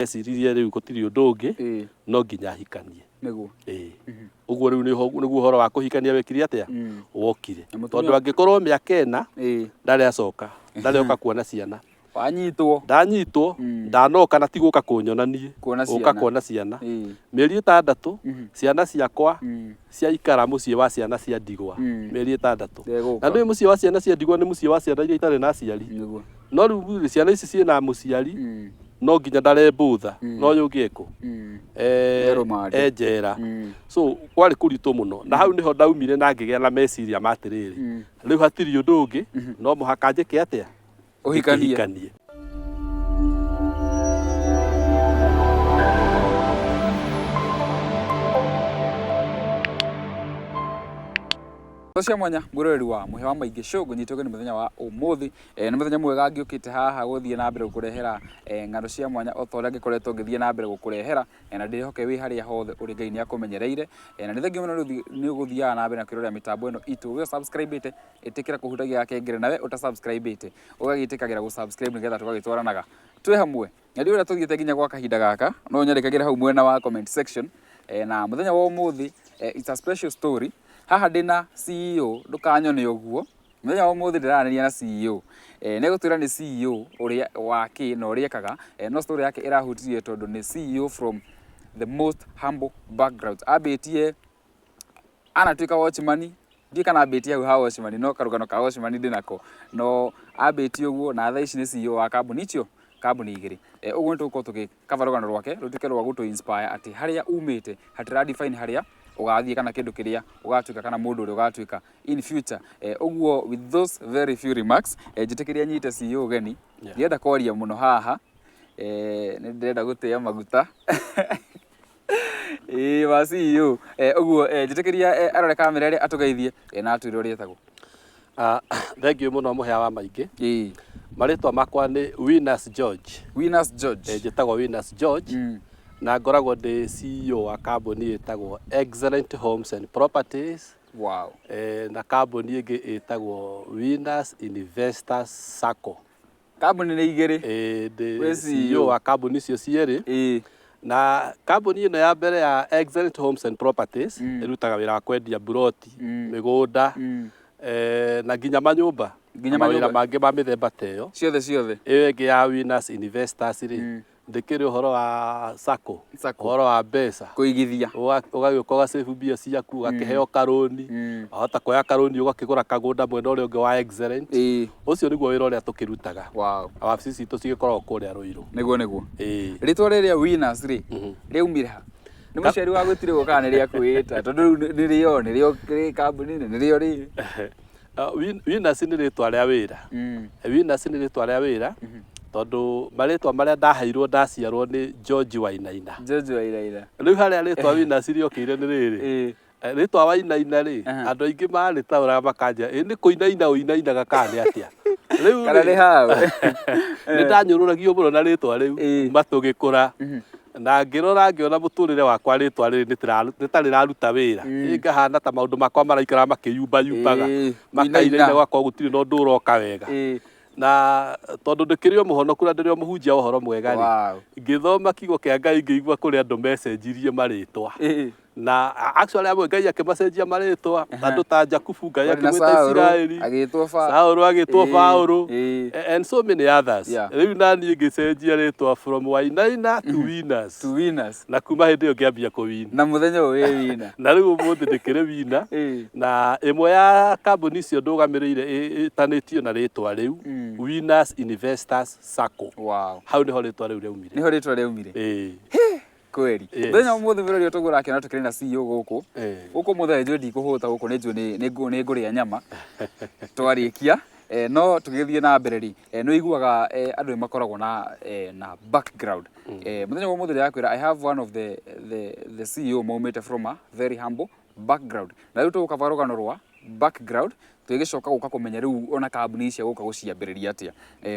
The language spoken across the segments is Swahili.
Eciririe riu gutiri undu ungi no nginya hikanie niguo uguo riu niguo horo wa kuhikania wekire atia wokire tondu angikorwo miaka ena ndari acoka ndari oka kuona ciana wanyitwo ndanyitwo ndanoka na tiguka kunyonanie uka kuona ciana mieri 6 ciana ciakwa ciaikara mucii wa ciana cia ndigwa mieri 6 na ndu mucii wa ciana cia ndigwa ni mucii wa ciana iria itari na aciari no riu ciana ici ciina muciari no nginya ndarembutha no yugieko njera so kwari kuritu muno na hau niho ndaumire na ngigea na meciria matiriri riu hatiri undu ungi no muhaka njike atia uhikanie Cia mwanya mwiroreri wa Muhewa Maingi Show gunyitwo ni muthenya wa umuthi ni muthenya mwega ngiukite haha guthie na mbere gukurehera ng'ano cia mwanya o toria ngikoretwo ngithie na mbere gukurehera na ndihoke wi haria hothe uri Ngai ni akumenyereire na ni thengi muno ni guthia na mbere na kwirorera mitambo ino itu we subscribe ite itikira kuhutagia kengere nawe uta subscribe ite ugagiitikagira gu subscribe nigetha tugagitwaranaga twi hamwe na ndi uria tuthiete nginya gwa kahinda gaka no nyandikagira hau mwena wa comment section na muthenya wa umuthi it's a special story. Haha ndina CEO ndukanyone uguo muthenya wa umuthi ndiranania na CEO negutwira ni CEO uria wake no riekaga no story yake irahutirie tondu ni CEO from the most humble background abetie anatuika watchman ndi kana abetie hau ha watchman no karugano ka watchman ndinako no abetie uguo na thaa ici ni CEO wa kambuni icio kambuni igiri uguo nituko tukikavarugano rwake rutuke rwa gutu inspire ati haria umite hatira define haria ugathie kana kindu kiria ugatuika kana mundu uri ugatuika in future uguo with those very few remarks njitikiria nyite CEO geni ndienda kwaria muno haha ni ndenda gutia maguta wa CEO uguo njitikiria arore kamera ri atugeithie na atwire uri etagwo thank you muno Muhewa Maingi maritwa makwa ni Winners George njitagwo Winners George na ngoragwo ndi CEO wa kambuni itagwo Excellent Homes and Properties na kambuni ingi itagwo Winners Investors Sacco kambuni ni igiri ndi CEO wa kambuni icio cieri na kambuni ino ya mbere ya Excellent Homes and Properties irutaga wira wa kwendia buroti migunda na nginya manyumba mawira mangi ma mithemba teyo ciothe iyo ingi ya Winners Investors ri ndikiri uhoro wa sacco uhoro wa mbeca kuigithia ugagioka ugasave mbia ciaku ugakiheo karoni ahota kuoya karoni ugakigura kagunda mwena uria ungi wa Excellent ucio niguo wira uria tukirutaga wabici citu cigikoragwo kuria Ruiru niguo ritwa riria Winners ri riumire ha ni muciari wa gutire gukana ria kwita tondu nirio kambuni nirio ri Winners ni ritwa ria wira Winners ni ritwa ria wira tondu maritwa maria ndaheirwo ndaciarwo ni George Wainaina riu haria ritwa Winners riokire ni riri ritwa Wainaina ri andu aingi maritaura makanja ni kuinaina uinainaga kana atia riu kana ri hau ni ndanyururagio muno na ritwa riu matugikura na ngirora ngiona muturire wakwa ritwa riri nitari raruta wira ingahana ta maundu makwa maraikara makiyumba yumbaga makainaina gwakwa gutiri no ndu uroka wega na tondu ndikirio muhonoku na ndirio muhunjia uhoro mwega ri ngithoma kiugo kia Ngai ngigua kuri andu message maritwa na actually amwe Ngai akimacenjia maritwa andu ta Jakubu Ngai akimwita Israeli agitwo Saulu agitwo Paulo and so many others riu nani ngicenjia ritwa from Wainaina to Winners na kuma hindi iyo ngiambia kuwina na muthenya uyu wina na riu umuthi ndikire wina na imwe ya kambuni icio ndugamirire itanitio na ritwa riu Winners Investors Sacco hau niho ritwa riu riumire kweli thenya umuthi vile rio tugura kina tukiri na CEO guku muthe njo ndikuhuta guku ni nguria nyama twarikia no tugithie na mbere ri no iguaga andu makoragwo na background muthenya wa umuthi yakwira I have one of the CEO maumite from a very humble background na riu tuguka varugano rwa background tugicoka guka kumenya riu ona kambuni icio guka guciambiriria atia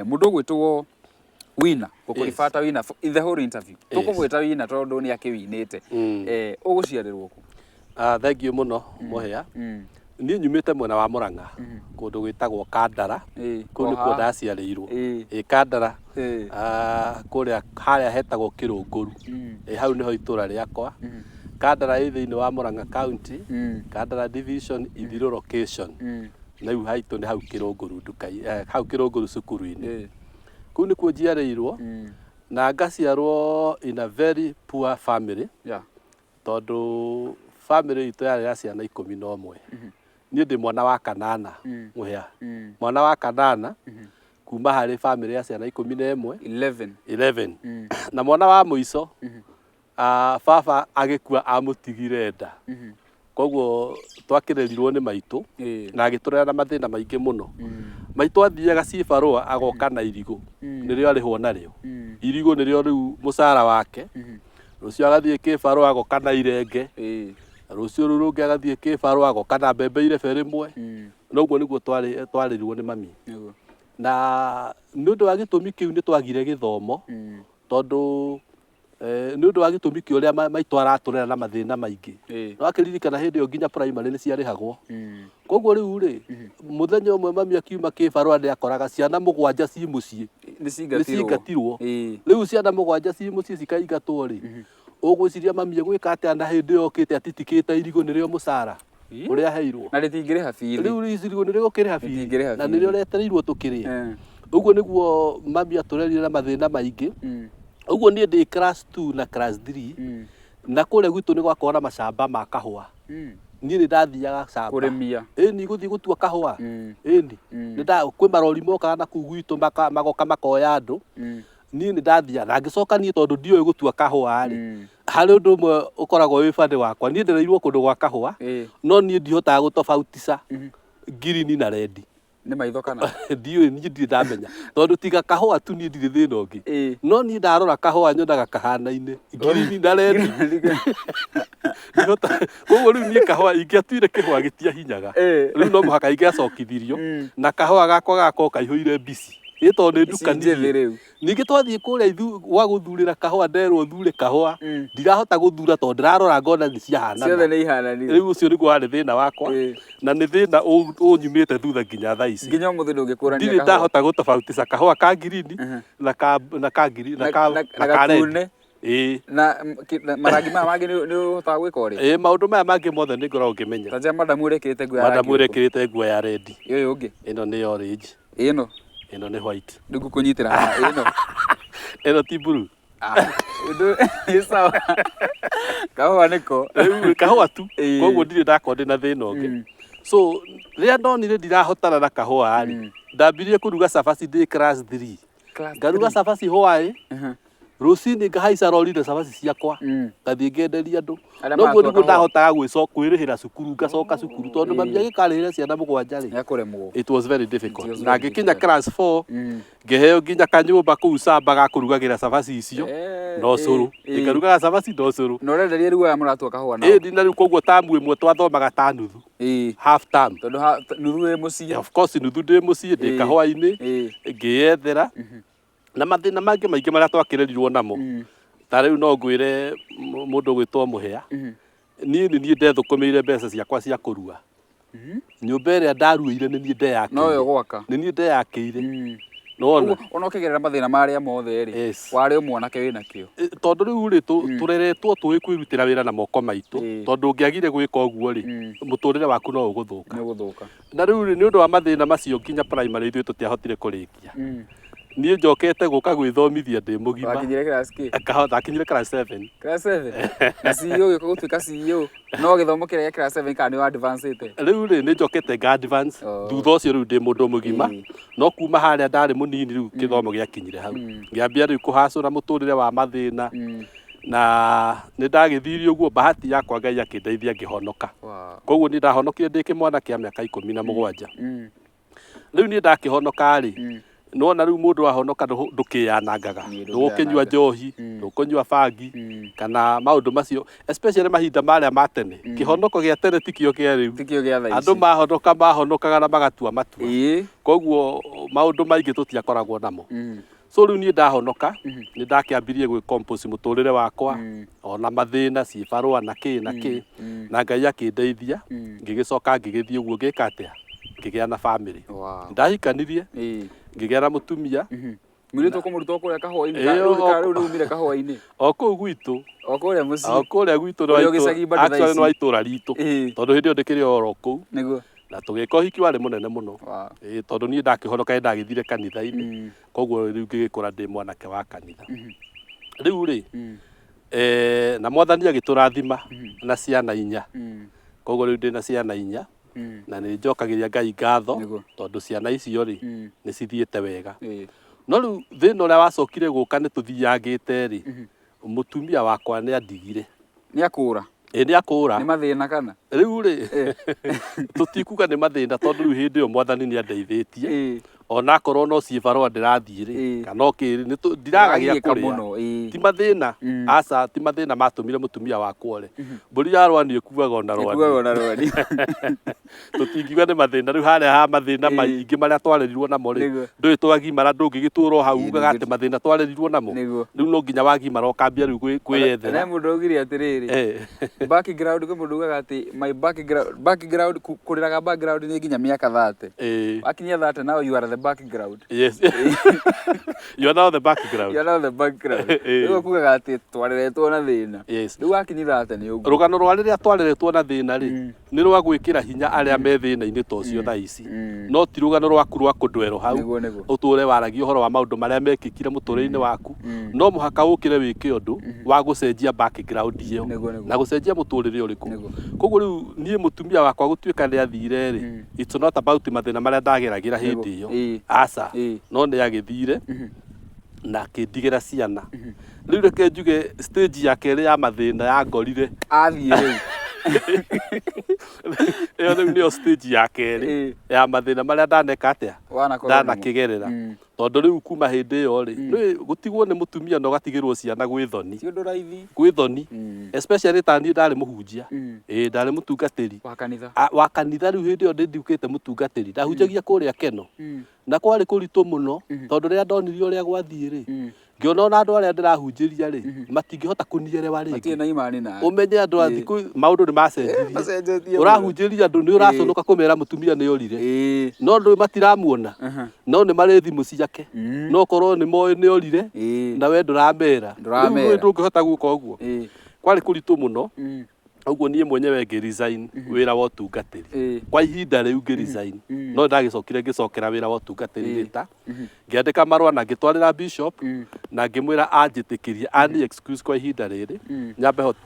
mundu gwitwo Winner gukurifata Winner in the whole interview tukumwita Winner tondu ni akiwinite uguciarirwo ku thank you muno Muhea niĩ nyumĩte mwena wa Mũrang'a kũndũ gwĩtagwo Kandara, kũu nĩkuo ndaciarĩirwo. Kandara kũrĩa harĩa hetagwo Kĩrũngũru, hau nĩho itũũra rĩakwa. Kandara ĩ thĩinĩ wa Mũrang'a County, Kandara Division, Ithirũ location. Na rĩu haitũ nĩ hau Kĩrũngũru hau Kĩrũngũru cukuru-inĩ. Kũu nĩkuo njiarĩirwo na ngaciarwo in a very poor family, tondũ family itũ yarĩ ya ciana 11. Niĩ ndĩ mwana wa kanana mũhĩa, mwana wa kanana kuma harĩ family ya ciana 11. Na mwana wa mũico baba agĩkua amũtigire nda, koguo twakĩrĩrirwo nĩ maitũ na agĩtũrera na mathĩna maingĩ mũno. Maitũ athiaga cibarũa agoka na irigũ, nĩrĩo arĩhwo narĩo. Irigũ nĩrĩo rĩu mũcara wake. Rũciũ agathiĩ kĩbarũa agoka na irenge, rũciũ rũu rũngĩ agathiĩ kĩbarũa agoka na mbembe irebe rĩmwe. Na ũguo nĩguo twarĩrirwo nĩ mami. Na nĩ ũndũ wa gĩtũmi kĩu nĩ twagire gĩthomo, tondũ nĩ ũndũ wa gĩtũmi kĩa ũrĩa maitũ aratũrera na mathĩna maingĩ. Wakĩririkana hĩndĩ ĩyo nginya primary nĩ ciarĩhagwo. Koguo rĩu rĩ, mũthenya ũmwe mami akiuma kĩbarũa nĩ akoraga ciana 7 ci mũciĩ nĩ cingatirwo. Rĩu ciana 7 ci mũciĩ cikaingatwo rĩ, ũgwĩciria mami egwĩka atĩa na hĩndĩ ĩyo okĩte atitikĩte irigũ nĩrĩo mũcara ũrĩa aheirwo? Na rĩtingĩrĩha bithi. Rĩu irigũ nĩrĩgũkĩrĩha bithi na nĩrĩo rĩetereirwo tũkĩrĩa. Ũguo nĩguo mami atũrerire na mathĩna maingĩ. Ũguo niĩ ndĩ class 2 na class 3 na kũrĩa gwitũ nĩ gwakorwo na macamba ma kahũa. Niĩ nĩ ndathiaga camba kũrĩmia, ĩni gũthiĩ gũtua kahũa, ĩni kwĩ marori mokaga na kũu gwitũ magoka makoya andũ. Niĩ nĩ ndathiaga na ngĩcoka niĩ tondũ ndiũĩ gũtua kahũa rĩ, harĩ ũndũ ũmwe ũkoragwo wĩ bande wakwa. Niĩ ndĩreirwo kũndũ gwa kahũa, no niĩ ndihotaga gũtofautisha green na red. Nĩ maitho kana? Ndiũĩ, niĩ ndirĩ ndamenya, tondũ tiga kahũa tu niĩ ndirĩ thĩna ũngĩ. No niĩ ndarora kahũa nyonaga kahana-inĩ green na red. Koguo rĩu niĩ kahũa ingĩatuire kĩhũa gĩtiahinyaga, rĩu no mũhaka ingĩacokithirio na kahũa gakwa gakorwo kaihũire mbici. Tondũ nĩ ndukanie. Ningĩ twathiĩ kũrĩa gwa gũthurĩra kahũa, nderwo thure kahũa, ndirahota gũthura tondũ ndĩrarora ngona nĩ ciahanana. Ciothe nĩ ihananire. Rĩu ũcio nĩguo warĩ thĩna wakwa, na nĩ thĩna ũnyumĩte thutha nginya thaa ici. Nginya ũmũthĩ ndũngĩkũrania kahũa. Ndirĩ ndahota gũtofautisha kahũa ka green na ka red. Na marangi maya mangĩ nĩ ũhotaga gwĩka ũrĩa? Maũndũ maya mangĩ mothe nĩ ngoragwo ngĩmenya. Ta njĩra madamu ũrekĩrĩte nguo ya rangi. Madamu ũrekĩrĩte nguo ya red. Ũyũ ũngĩ? Ĩno nĩ orange. Ĩno? Ĩno nĩ white. Ndũngĩkũnyitĩra haha. Ĩno? Ĩno ti blue. Nĩ sawa. Kahũa nĩko. Kahũa tu, koguo ndirĩ ndakorwo ndĩ na thĩna ũngĩ. So rĩrĩa ndonire ndirahotana na kahũa rĩ, ndambirie kũruga cabaci ndĩ class 3. Ngaruga cabaci hwaĩ, rũcinĩ ngahaica rori na cabaci ciakwa ngathiĩ ngenderia andũ. Noguo nĩguo ndahotaga kwĩrĩhĩra cukuru, ngacoka cukuru, tondũ mami agĩkarĩhĩra ciana 7 rĩ, it was very difficult. Na ngĩkinya class 4 ngĩheo nginya kanyũmba kũu camba ga kũrugagĩra cabaci icio na ũcũrũ. Ngarugaga cabaci na ũcũrũ. Na ũrenderia rĩu aya mũratua kahũa nao? Na rĩu koguo tamu ĩmwe twathomaga ta nuthu, half term. Tondũ nuthu wĩ mũciĩ? Of course nuthu ndĩ mũciĩ ndĩ kahũa-inĩ ngĩyethera. Na mathĩna mangĩ maingĩ marĩa twakĩrĩrirwo namo, ta rĩu no ngwĩre mũndũ gwĩtwo Mũhĩa, niĩ nĩ niĩ ndethũkũmĩire mbeca ciakwa cia kũrua. Nyũmba ĩrĩa ndaruĩire nĩ niĩ ndeyakĩire. Noyo gwaka? Nĩ niĩ ndeyakĩire. Nĩwona? Ona ũkĩgerera mathĩna marĩa mothe rĩ, warĩ o mwanake wĩna kĩo. Tondũ rĩu rĩ, tũreretwo tũĩ kwĩrutĩra wĩra na moko maitũ, tondũ ũngĩagire gwĩka ũguo rĩ, mũtũrĩre waku no ũgũthũka. Na rĩu rĩ, nĩ ũndũ wa mathĩna macio nginya primary ithuĩ tũtiahotire kũrĩkia. Niĩ njokete gũka gwĩthomithia ndĩ mũgima. Wakinyire class kĩ? Ndakinyire class 7. Class 7? Na CEO gĩũka gũtuĩka CEO, no gĩthomo kĩrĩa gĩa class 7 kana nĩ wa advanced? Rĩu rĩ, nĩ njokete nga advance, thutha ũcio rĩu ndĩ mũndũ mũgima, no kuma harĩa ndarĩ mũnini rĩu gĩthomo gĩakinyire hau. Ngĩambia rĩu kũhacũra mũtũrĩre wa mathĩna, na nĩ ndagĩthiire ũguo, bahati yakwa Ngai akĩndeithia ngĩhonoka. Koguo nĩ ndahonokire ndĩ kĩmwana kĩa mĩaka 17. Rĩu niĩ ndakĩhonoka rĩ, nona rĩu mũndũ wahonoka ndũkĩyanangaga, ndũgũkĩnyua njohi, ndũkũnyua bangi kana maũndũ macio, especially mahinda marĩa ma tene. Kĩhonoko gĩa tene tikĩo kĩa rĩu. Andũ mahonokaga na magatua matua. Koguo maũndũ maingĩ tũtiakoragwo namo. so riu ni ndahonoka ni ndakiambirie gwi compose muturire wakwa ona mathina cibarua na ki na Ngai akindeithia ngigicoka ngigithie uguo ngika atia ngigia na family ndahikanirie ngigia na mutumia Mwirito kumuruta kuria kahoi-ini riu rumire kahoi-ini o kuu gwitu o kuria muci o kuria gwitu actually no itura ritu tondu hindi ndikiri oro kuu niguo na tugika uhiki wari munene muno tondu ni ndakihonoka ndagithire kanitha-ini koguo riu ngigikura ndi mwanake wa kanitha riu ri na mwathani agiturathima na ciana 4 koguo riu ndina ciana 4 na ni njokagiria Ngai ngatho tondu ciana icio ri ni cithiete wega no riu thina uria wacokire guka ni tuthiangite ri mutumia wakwa ni andigire ni akura ni akura ni mathina kana riu ri tutikuga ni mathina tondu riu hindi yo mwathani ni andeithitie ona korwo no cibarua ndirathie ri kana okiri ndiragagia kuria ti mathina aca ti mathina matumire mutumia wakwa ri mburi yarwa ni ikuaga ona rwani tutingiuga ni mathina riu haria ha mathina maingi maria twaririrwo namo ri ndui twagimara ndungigituro hau ugaga ati mathina twaririrwo namo riu no nginya wagimara ukambia riu kwiyethera na mundu ugire atiriri background kwi mundu ugaga ati my background kuriraga background ni nginya miaka 30 akinyia 30 now you are the background. Yes. You are now the background. You are now the background. Riu kugaga ati twariretwo na thina. Yes. Riu akinyira ate ni uguo. Rugano rwa riria twariretwo na thina ri ni rwa gwikira hinya aria me thina-ini tocio tha ici. No ti rugano rwaku rwa kundwero hau. Uture waragia uhoro wa maundu maria mekikire muturire-ini waku. No muhaka ukire wike undu wa gucenjia background iyo na gucenjia muturire uriku. Koguo riu nie mutumia wakwa gutuika ni athire ri. It's not about mathina maria ndageragira hindi iyo. Aca no ni agithire na kindigira ciana riu reke njuge stage ya keri ya mathina ya ngorire athie riu iyo niyo stage ya keri ya mathina maria ndaneka atia ndanakigerera tondu riu kuma hindi iyo ri gutigwo ni mutumia no gatigirwo ciana gwithoni ti undu raithi gwithoni especially tani ndari muhunjia ndari mutungatiri wa kanitha riu hindi iyo ndindukite mutungatiri ndahunjagia kuria Keno na kwari kuritu muno tondu ria ndonirio ria gwathie ri ngiona ona andu aria ndirahunjiria ri matingihota kunierewa ringi matie na imani na umenye andu a thiku maundu ni macenjirie urahunjiria andu ni uraconoka kumera mutumia ni orire no ndu matiramuona no ni mari thimu ciake no korwo ni moi ni orire na we nduramera ndungihota guka uguo kwari kuritu muno uguo nie mwenyewe ngiresign wira wa utungatiri kwa ihinda riu ngiresign no ndagicokire ngicokera wira wa utungatiri rita ngiandika marua na ngitwarira bishop na ngimwira anjitikirie ani excuse kwa ihinda riri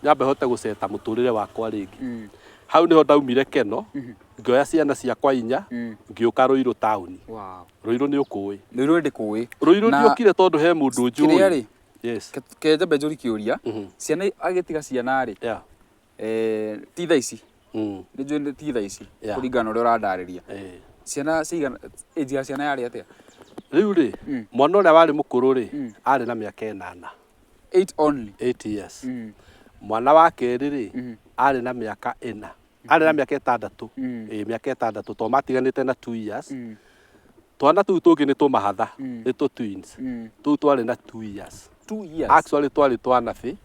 nyambe hote guceta muturire wakwa ringi hau niho ndaumire Keno ngioya ciana ciakwa 4 ngiuka Ruiru town Ruiru ni ukui Ruiru ndikui Ruiru ndiukire tondu he mundu njui yes kenjambe njuri kiuria ciana agitiga ciana ri ti thaa ici nĩ ti thaa ici kũringana ũrĩa ũrandariria ciana cigana age ya ciana yarĩ atĩa riu ri mwana ũrĩa warĩ mũkũrũ ri arĩ na mĩaka 8 8 only 8 years mwana wa kerĩ ri arĩ na mĩaka 4 arĩ na mĩaka 6 mĩaka 6 to matiganĩte na 2 years twana tũu tũngĩ nĩ tũmahatha nĩ tũ twins tũu twarĩ na 2 years actually twarĩ twana bĩ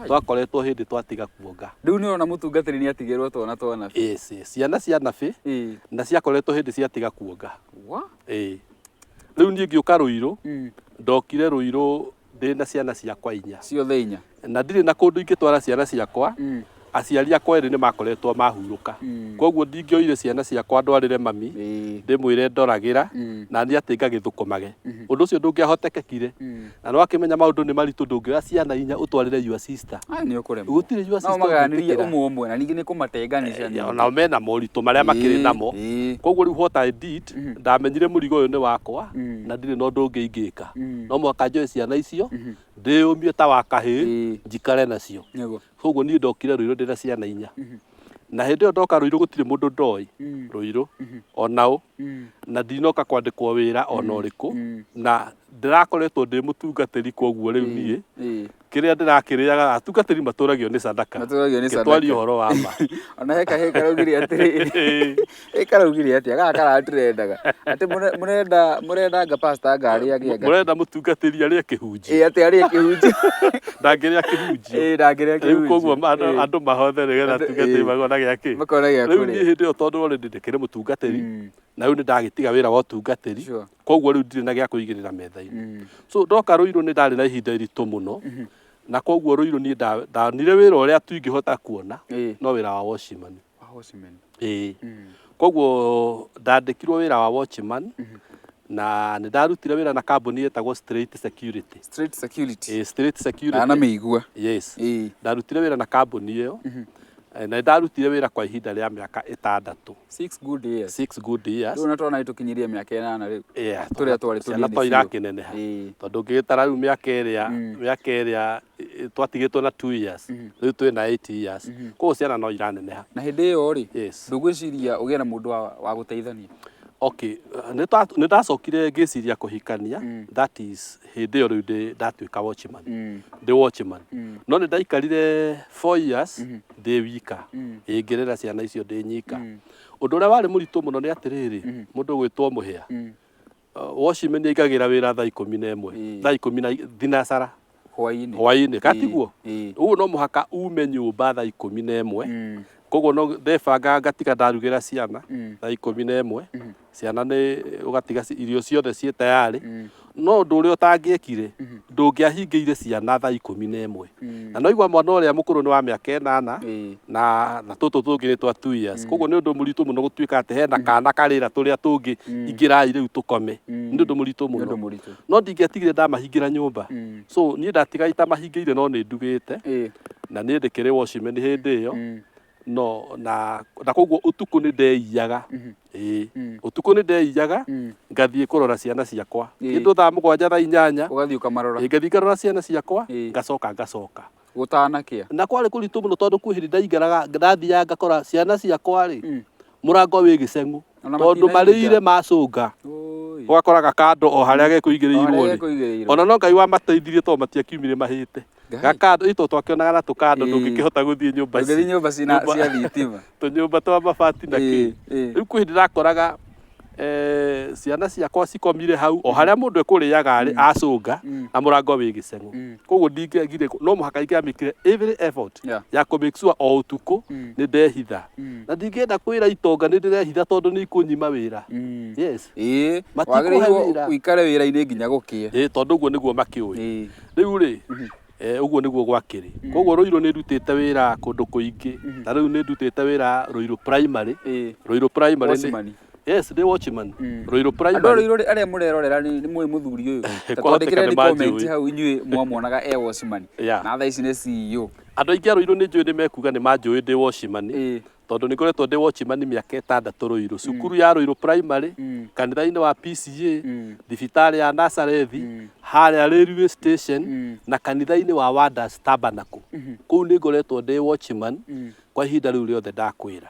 twakoretwo hindi twatiga kuonga riu ni ona mutungatiri ni atigirwo twana yes ciana cia nabi na ciakoretwo hindi ciatiga kuonga riu nie ngiuka Ruiru ndokire Ruiru ndina ciana ciakwa 4 ciothe 4 na ndiri na kundu ingitwara ciana ciakwa aciari akwa eri ni makoretwo mahuruka koguo ndingioire ciana ciakwa ndwarire mami ndimwire ndoragira na ni ati ngagithukumage undu ucio ndungiahotekekire na no akimenya maundu ni maritu ndungioya ciana 4 utwarire your sister ni ukurema gutire your sister no maganirie umwe na ningi ni kumatenganisha na mena moritu maria makiri namo koguo riu what I did ndamenyire murigo uyu ni wakwa na ndire no ndungingika no mwaka njoe ciana icio ndiumie ta wakahi njikare nacio koguo ni ndokire Ruiru ndina ciana 4 na hindi yo ndoka Ruiru gutire mundu ndoi Ruiru onao na ndinoka kwandikwo wira ona uriku na ndirakoretwo ndi mutungatiri koguo riu nie kiria ndirakiriaga atungatiri maturagio ni sadaka twari horo wa ma ona heka raugire atiri heka raugire ati aga karatirendaga ati murenda anga pastor ngari age murenda mutungatiri ari kihunji ati ari kihunji ndangiri kihunji ndangiri kihunji koguo andu mahothe nigetha tungatiri magona giaki makona giaki riu ni hindi yo tondu already ndikire mutungatiri na riu ni ndagitiga wira wa utungatiri koguo riu ndire na gia kuigirira metha-ini so ndoka Ruiru ni ndari na ihinda iritu muno na koguo Ruiru ni ndanire wira uria tungihota kuona no wira wa watchman koguo ndandikirwo wira wa watchman na nĩ ndarutire wĩra na kambuni yetagwo Straight Security. Straight Security. Na mĩigua. Yes. Ndarutire wĩra na kambuni ĩyo. Na ndarutire wĩra kwa ihinda rĩa mĩaka 6. 6 good years. 6 good years. Rĩu na twana nĩtũkinyirie mĩaka 8 rĩu. Tũrĩa twarĩ tũnini. Ciana to irakineneha. Tondũ ngĩgĩtara rĩu mĩaka ĩrĩa twatigĩtwo na 2 years. Rĩu twĩ na 8 years. Koguo ciana no iraneneha. Na hĩndĩ ĩyo rĩ, ndũgwĩciria ũgĩe na mũndũ wa gũteithania? Okay, nĩ ndacokire ngĩciria kũhikania, that is hĩndĩ ĩyo rĩu ndatuĩka watchman. Ndĩ watchman. No nĩ ndaikarire 4 years ndĩ wika, ngĩrera ciana icio ndĩ nyika. Ũndũ ũrĩa warĩ mũritũ mũno nĩ atĩrĩrĩ, mũndũ gwĩtwo mũhĩa. Watchman nĩ aingagĩra wĩra thaa 11, thaa 10 thinacara hwaĩ-inĩ, katiguo? Ũguo no mũhaka ume nyũmba thaa 11. Koguo no ndebanga ngatiga ndarugĩra ciana thaa 11, ciana nĩ ũgatiga irio ciothe ciĩ tayari, no ũndũ ũrĩa ũtangĩekire ndũngĩahingĩire ciana thaa 11. Na no igua mwana ũrĩa mũkũrũ nĩ wa mĩaka 8 na tũtũ tũngĩ nĩ twa 2 years. Koguo nĩ ũndũ mũritũ mũno gũtuĩka atĩ hena kana karĩra tũrĩa tũngĩ ingĩrai rĩu tũkome, nĩ ũndũ mũritũ mũno. No ndingĩatigire ndamahingĩra nyũmba, so niĩ ndatiga itamahingĩire no nĩ ndugĩte na niĩ ndĩkĩrĩ watchman hĩndĩ ĩyo. No na koguo utuku ni ndeiyaga utuku ni ndeiyaga ngathie kurora ciana ciakwa kindu thaa 7 thaa 8 ugathie ukamarora ngathie ngarora ciana ciakwa ngacoka gutana kia na kwari kuritu muno tondu kwi hindi ndaingaraga ndathiaga ngakora ciana ciakwa ri murango wi giceng'u tondu marĩire macunga ugakoraga kando o haria gekuigĩrĩirwo ri ona no Ngai wa mateithirie to matiakiumire mahĩte gakando ito twakionaga na tukando ndungĩkĩhota gũthiĩ nyũmba ici nyũmba cia thitima tunyũmba twa mabati na kĩ rĩu kwĩ hindi ndakoraga ciana ciakwa cikomire hau o haria mũndũ ekũrĩaga rĩ acunga na mũrango wĩ gĩceng'u koguo ndingĩagire no mũhaka ingĩamĩkire every effort ya kũ make sure o ũtukũ nĩ ndehitha na ndingĩenda kwĩra itonga nĩ ndĩrehitha tondũ nĩ ikũnyima wĩra. Yes, wagĩrĩirwo ũikare wĩra-inĩ nginya gũkĩe tondũ ũguo nĩguo makĩũĩ. Rĩu rĩ uguo niguo gwakiri koguo Ruiru ni ndutite wira kundu kuingi na riu ni ndutite wira Ruiru primary yes ndi watchman Ruiru primary Ruiru aria murerorera ni mwe muthuri uyu twandikire ni comment hau inyui mwamuonaga watchman na thaa ici ni CEO andu aingi Ruiru ni njui ni mekuga ni manjui ndi watchman tondu ni ngoretwo ndi watchman miaka 6 Ruiru cukuru ya Ruiru primary kanitha-ini wa PCA thibitari ya Nazareth haria railway station na kanitha-ini wa Wonders Tabernacle kuu ni ngoretwo ndi watchman kwa ihinda riu riothe ndakwira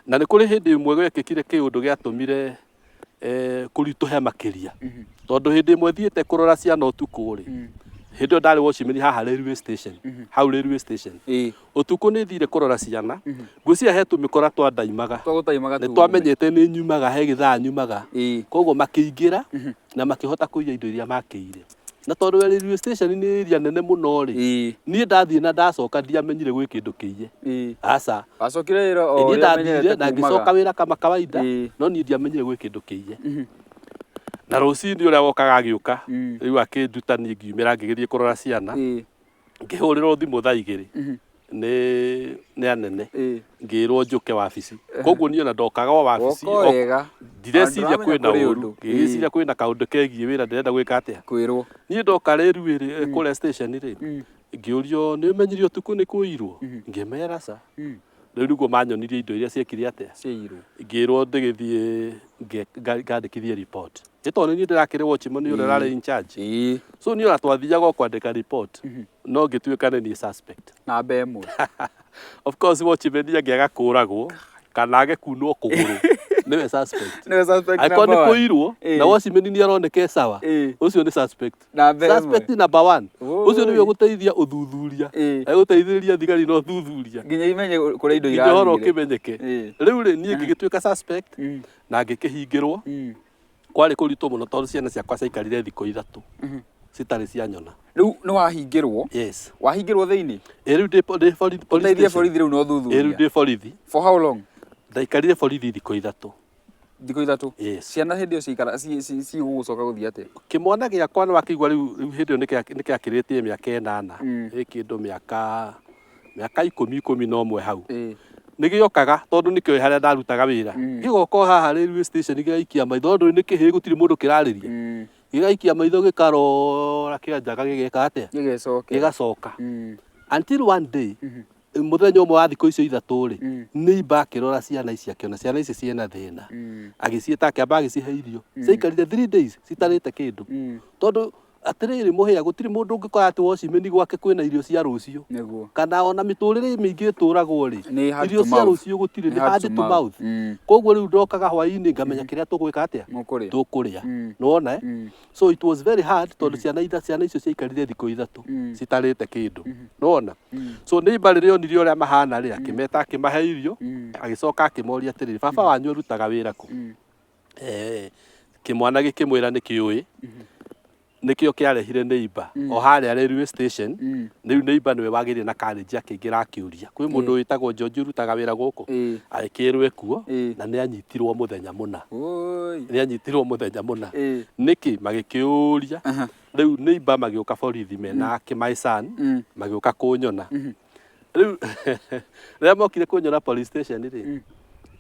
na ni kuri hindi imwe gwekikire kiundu giatumire kurituhe makiria tondu hindi imwe thiete kurora ciana utuku ri hindi ndari watchman haha railway station hau railway station utuku ni thire kurora ciana ngwiciria he tumikora twa ndaimaga ni twamenyete ni nyumaga he githaa nyumaga koguo makiingira na makihota kuiya indo iria makĩire na tondu railway station ni area nene muno ri nie ndathie na ndacoka ndiamenyire gwĩ kĩndũ kĩiye aca acokire wĩra o ũrĩa ndamenyete na ngĩcoka wĩra kama kawaida no nie ndiamenyire gwĩ kĩndũ kĩiye na rũcinĩ ũrĩa wokaga agĩũka rĩu akĩnduta niĩ ngiumĩra ngĩgĩthiĩ kũrora ciana ngĩhũrĩrwo thimũ thaa 2 nĩ anene ngĩrwo njũke wabici koguo niĩ ona ndokaga o wabici ndireciria kwĩna ũru ngĩgĩciria kwĩna kaũndũ kegiĩ wĩra ndĩrenda gwĩka atĩa kwĩrwo niĩ ndoka rĩru ĩrĩ kũrĩa station rĩ ngĩũrio nĩ ũmenyire ũtukũ nĩ kũirwo ngĩmera ca rĩu nĩguo manyonirie indo iria ciekire atĩa ngĩrwo ndĩgĩthiĩ ngandĩkithie report nĩ tondũ niĩ ndĩrakĩrĩ watchman ũrĩa ũrarĩ in charge so niĩ ona twathiaga o kwandĩka report no ngĩtuĩka nĩ niĩ suspect namba ĩmwe of course watchman angĩaga kũragwo kana age kunwo kũgũrũ niwe suspect. Niwe suspect number 1. Akoni kuirwo na Washimeni ni aroneke sawa. Ucio ni suspect. Suspect number 1. Ucio niwe guteithia uthuthuria. Guteithĩrĩria thigari no thuthuria. Nginya imenye kũrĩa indo irathire. Nginya horo kimenyeke. Rĩu rĩ niĩ ngĩgĩtuĩka suspect na ngĩkĩhingĩrwo. Kwarĩ kũritũ mũno tondũ ciana ciakwa ciaikarire thikũ 3 citarĩ cianyona. Rĩu nĩ wahingĩrwo? Yes. Wahingĩrwo thĩinĩ? Rĩu ndĩ police station. Borithi rĩu no thuthuria. Rĩu ndĩ borithi. For how long? Ndaikarire borithi thikũ 3. Thikũ 3? Yes. Ciana hĩndĩ ĩyo ciikara cigũgũcoka gũthiĩ atĩa? Kĩmwana gĩakwa nĩ wakĩigua rĩu hĩndĩ ĩyo nĩ kĩakĩrĩtie mĩaka 8. Ĩ kĩndũ mĩaka 10-11 hau. Nĩ gĩokaga tondũ nĩkĩo harĩa ndarutaga wĩra. Gĩgoka haha railway station gĩgaikia maitho tondũ nĩ kĩhĩ gũtirĩ mũndũ kĩrarĩria. Gĩgaikia maitho gĩkarora kĩanjaga gĩgeka atĩa? Gĩgacoka. Until one day muthenya ũmwe wa thikũ icio 3 rĩ nĩimba akĩrora ciana ici akĩona ciana ici ciena thĩna. Agĩciĩta akĩamba agĩcihe irio. Ciaikarire 3 days citarĩte kĩndũ. Tondũ atĩrĩrĩ mũhĩa gũtirĩ mũndũ ũngĩkora atĩ Washimeni gwake kwĩna irio cia rũciũ. Kana ona mĩtũrĩre mĩingĩ ĩtũragwo rĩ irio cia rũciũ gũtirĩ nĩ hand to mouth. Koguo rĩu ndokaga hwaĩ-inĩ ngamenya kĩrĩa tũgwĩka atĩa tũkũrĩa. Nĩwona so it was very hard tondũ ciana icio ciaikarire thikũ 3 citarĩte kĩndũ. Nĩwona so nĩimba rĩrĩa onire ũrĩa mahana rĩ akĩmeta akĩmahe irio agĩcoka akĩmoria atĩrĩrĩ baba wanyu arutaga wĩra kũ? Kĩmwana gĩkĩmwĩra nĩkĩũĩ nikio kĩarehire neighbor o harĩa railway station. Rĩu neighbor nĩwe wagĩrĩire na courage akĩingĩra akĩũria kwĩ mũndũ wĩtagwo George ũrutaga wĩra gũkũ? Agĩkĩrwo ekuo na nĩ anyitirwo mũthenya mũna. Nĩ anyitirwo mũthenya mũna. Nĩkĩ magĩkĩũria rĩu neighbor magĩũka borithi mena my son magĩũka kũnyona. Rĩu rĩrĩa mokire kũnyona police station rĩ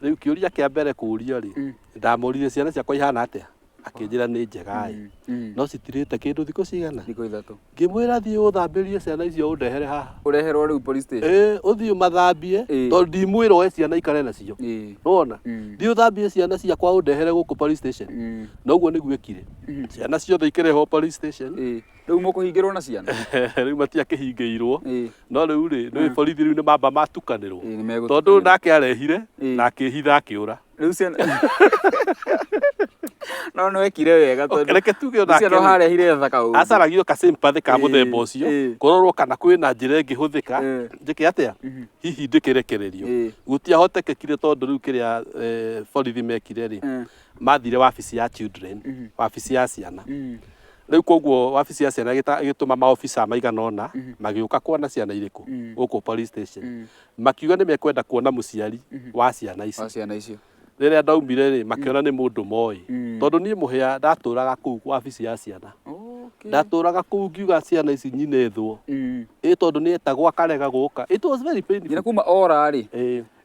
rĩu kĩũria kĩa mbere kũũrio rĩ ndamũrire ciana ciakwa ihana atĩa? Akĩnjĩra nĩ njega no citirĩte kĩndũ thikũ cigana? Thikũ 3. Ngĩmwĩra thiĩ ũthambĩrie ciana icio ũndehere haha. Ũreherwo rĩu police station? Ũthiĩ ũmathambie tondũ ndimwĩra oe ciana ikare nacio. Nĩwona thiĩ ũthambie ciana ciakwa ũndehere gũkũ police station. Noguo nĩguo ĩkire. Ciana ciothe ikĩrehwo police station. Rĩu mũkũhingĩrwo na ciana? Rĩu matiakĩhingĩirwo no rĩu rĩ nĩ borithi rĩu nĩ mamba matukanĩrwo tondũ nake arehire na akĩhitha akĩũra. Rĩu ciana no nĩ wekire wega tondũ reke tuge ona ciana harehire thaka ũũ acaragio ka sympathy ka mũthemba ũcio kũrorwo kana kwĩna njĩra ĩngĩhũthĩka njĩke atĩa hihi ndĩkĩrekererio. Gũtiahotekekire tondũ rĩu kĩrĩa borithi mekire rĩ mathire wabici ya children wabici ya ciana. Rĩu koguo wabici ya ciana ĩgĩtũma maobica maigana ũna magĩũka kuona ciana irĩkũ gũkũ police station. Makiuga nĩ mekwenda kuona mũciari wa ciana icio. Rĩrĩa ndaumire rĩ makĩona nĩ mũndũ moĩ tondũ niĩ mũhĩa ndatũraga kũu wabici ya ciana. Ndatũraga kũu ngiuga ciana ici nyinethwo tondũ nĩ etagwo akarega gũka. It was very painful. Nginya kuma ora rĩ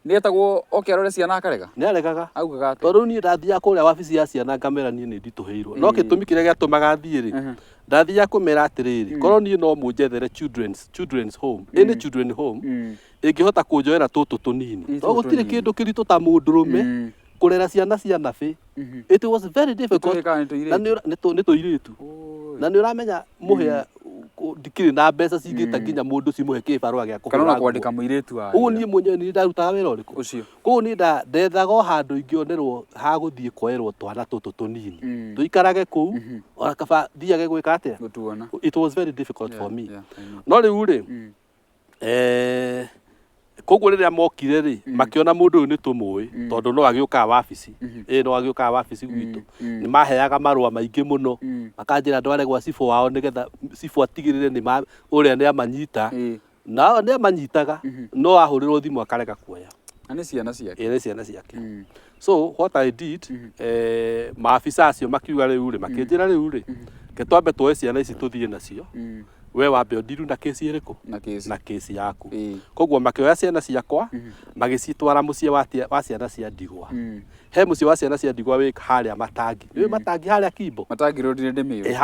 nĩ etagwo oke arore ciana akarega? Nĩ aregaga augaga atĩ tondũ niĩ ndathiaga kũrĩa wabici ya ciana ngamera niĩ nĩ nditũhĩirwo. No gĩtũmi kĩrĩa gĩatũmaga thiĩ rĩ ndathiaga kũmera atĩrĩrĩ korwo niĩ no mũnjethere children's home any children home ĩngĩhota kũnjoera tũtũ tũnini to gũtirĩ kĩndũ kĩritũ ta mũndũrũme kũrera ciana cia nabe. It was very difficult na nĩ tũirĩtu na nĩ ũramenya mũhĩa ndikĩrĩ na mbeca cingĩta nginya mũndũ cimuhe kĩbarũa gĩa kũhũra kana kwandĩka mũirĩtu wayo. Ũguo niĩ mwenyewe nĩ ndarutaga wĩra ũrĩkũ ũcio. Koguo niĩ ndethaga o handũ ingĩonerwo ha gũthiĩ kuoerwo twana tũtũ tũnini tũikarage kũu ona kaba thiage gwĩka atĩa gũtuona. It was very difficult for me. No rĩu rĩ koguo rĩrĩa mokire rĩ makĩona mũndũ ũyũ nĩ tũmũĩ tondũ no agĩũkaga wabici no agĩũkaga wabici gwitũ nĩ maheaga marũa maingĩ mũno makanjĩra ndware gwa cibũ wao nĩgetha cibũ atigĩrĩre nĩ ũrĩa nĩ amanyita na nĩ amanyitaga no ahũrĩrwo thimũ akarega kuoya. Na nĩ ciana ciake? Nĩ ciana ciake. So what I did maabica acio makiuga rĩu rĩ makĩnjĩra rĩu rĩ ke twambe tuoe ciana ici tũthiĩ nacio we wambe ũndiru na kesi ĩrĩkũ na kesi yaku. Koguo makĩoya ciana ciakwa magĩcitwara mũciĩ wa ciana cia ndigwa. He mũciĩ wa ciana cia ndigwa wĩ harĩa Matangi. Nĩ Matangi harĩa Kimbo? Matangi road nĩ ndĩmĩũĩ.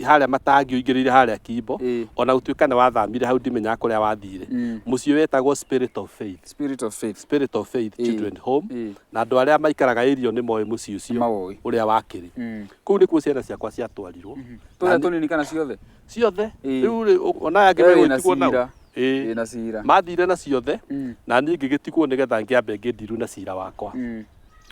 Harĩa Matangi ũingĩrĩire harĩa Kimbo ona gũtuĩka nĩ wathamire hau ndimenyaga kũrĩa wathire. Mũciĩ wetagwo Spirit of Faith Children Home na andũ arĩa maikaraga area nĩ moĩ mũciĩ ũcio ũrĩa wakĩrĩ. Kũu nĩkuo ciana ciakwa ciatwarirwo. Tũrĩa tũnini kana ciothe? Ciothe. Rĩu rĩ ona angĩgĩtigwo nao na cira mathire na ciothe na niĩ ngĩgĩtigwo nĩgetha ngĩambe ngĩndiru na cira wakwa.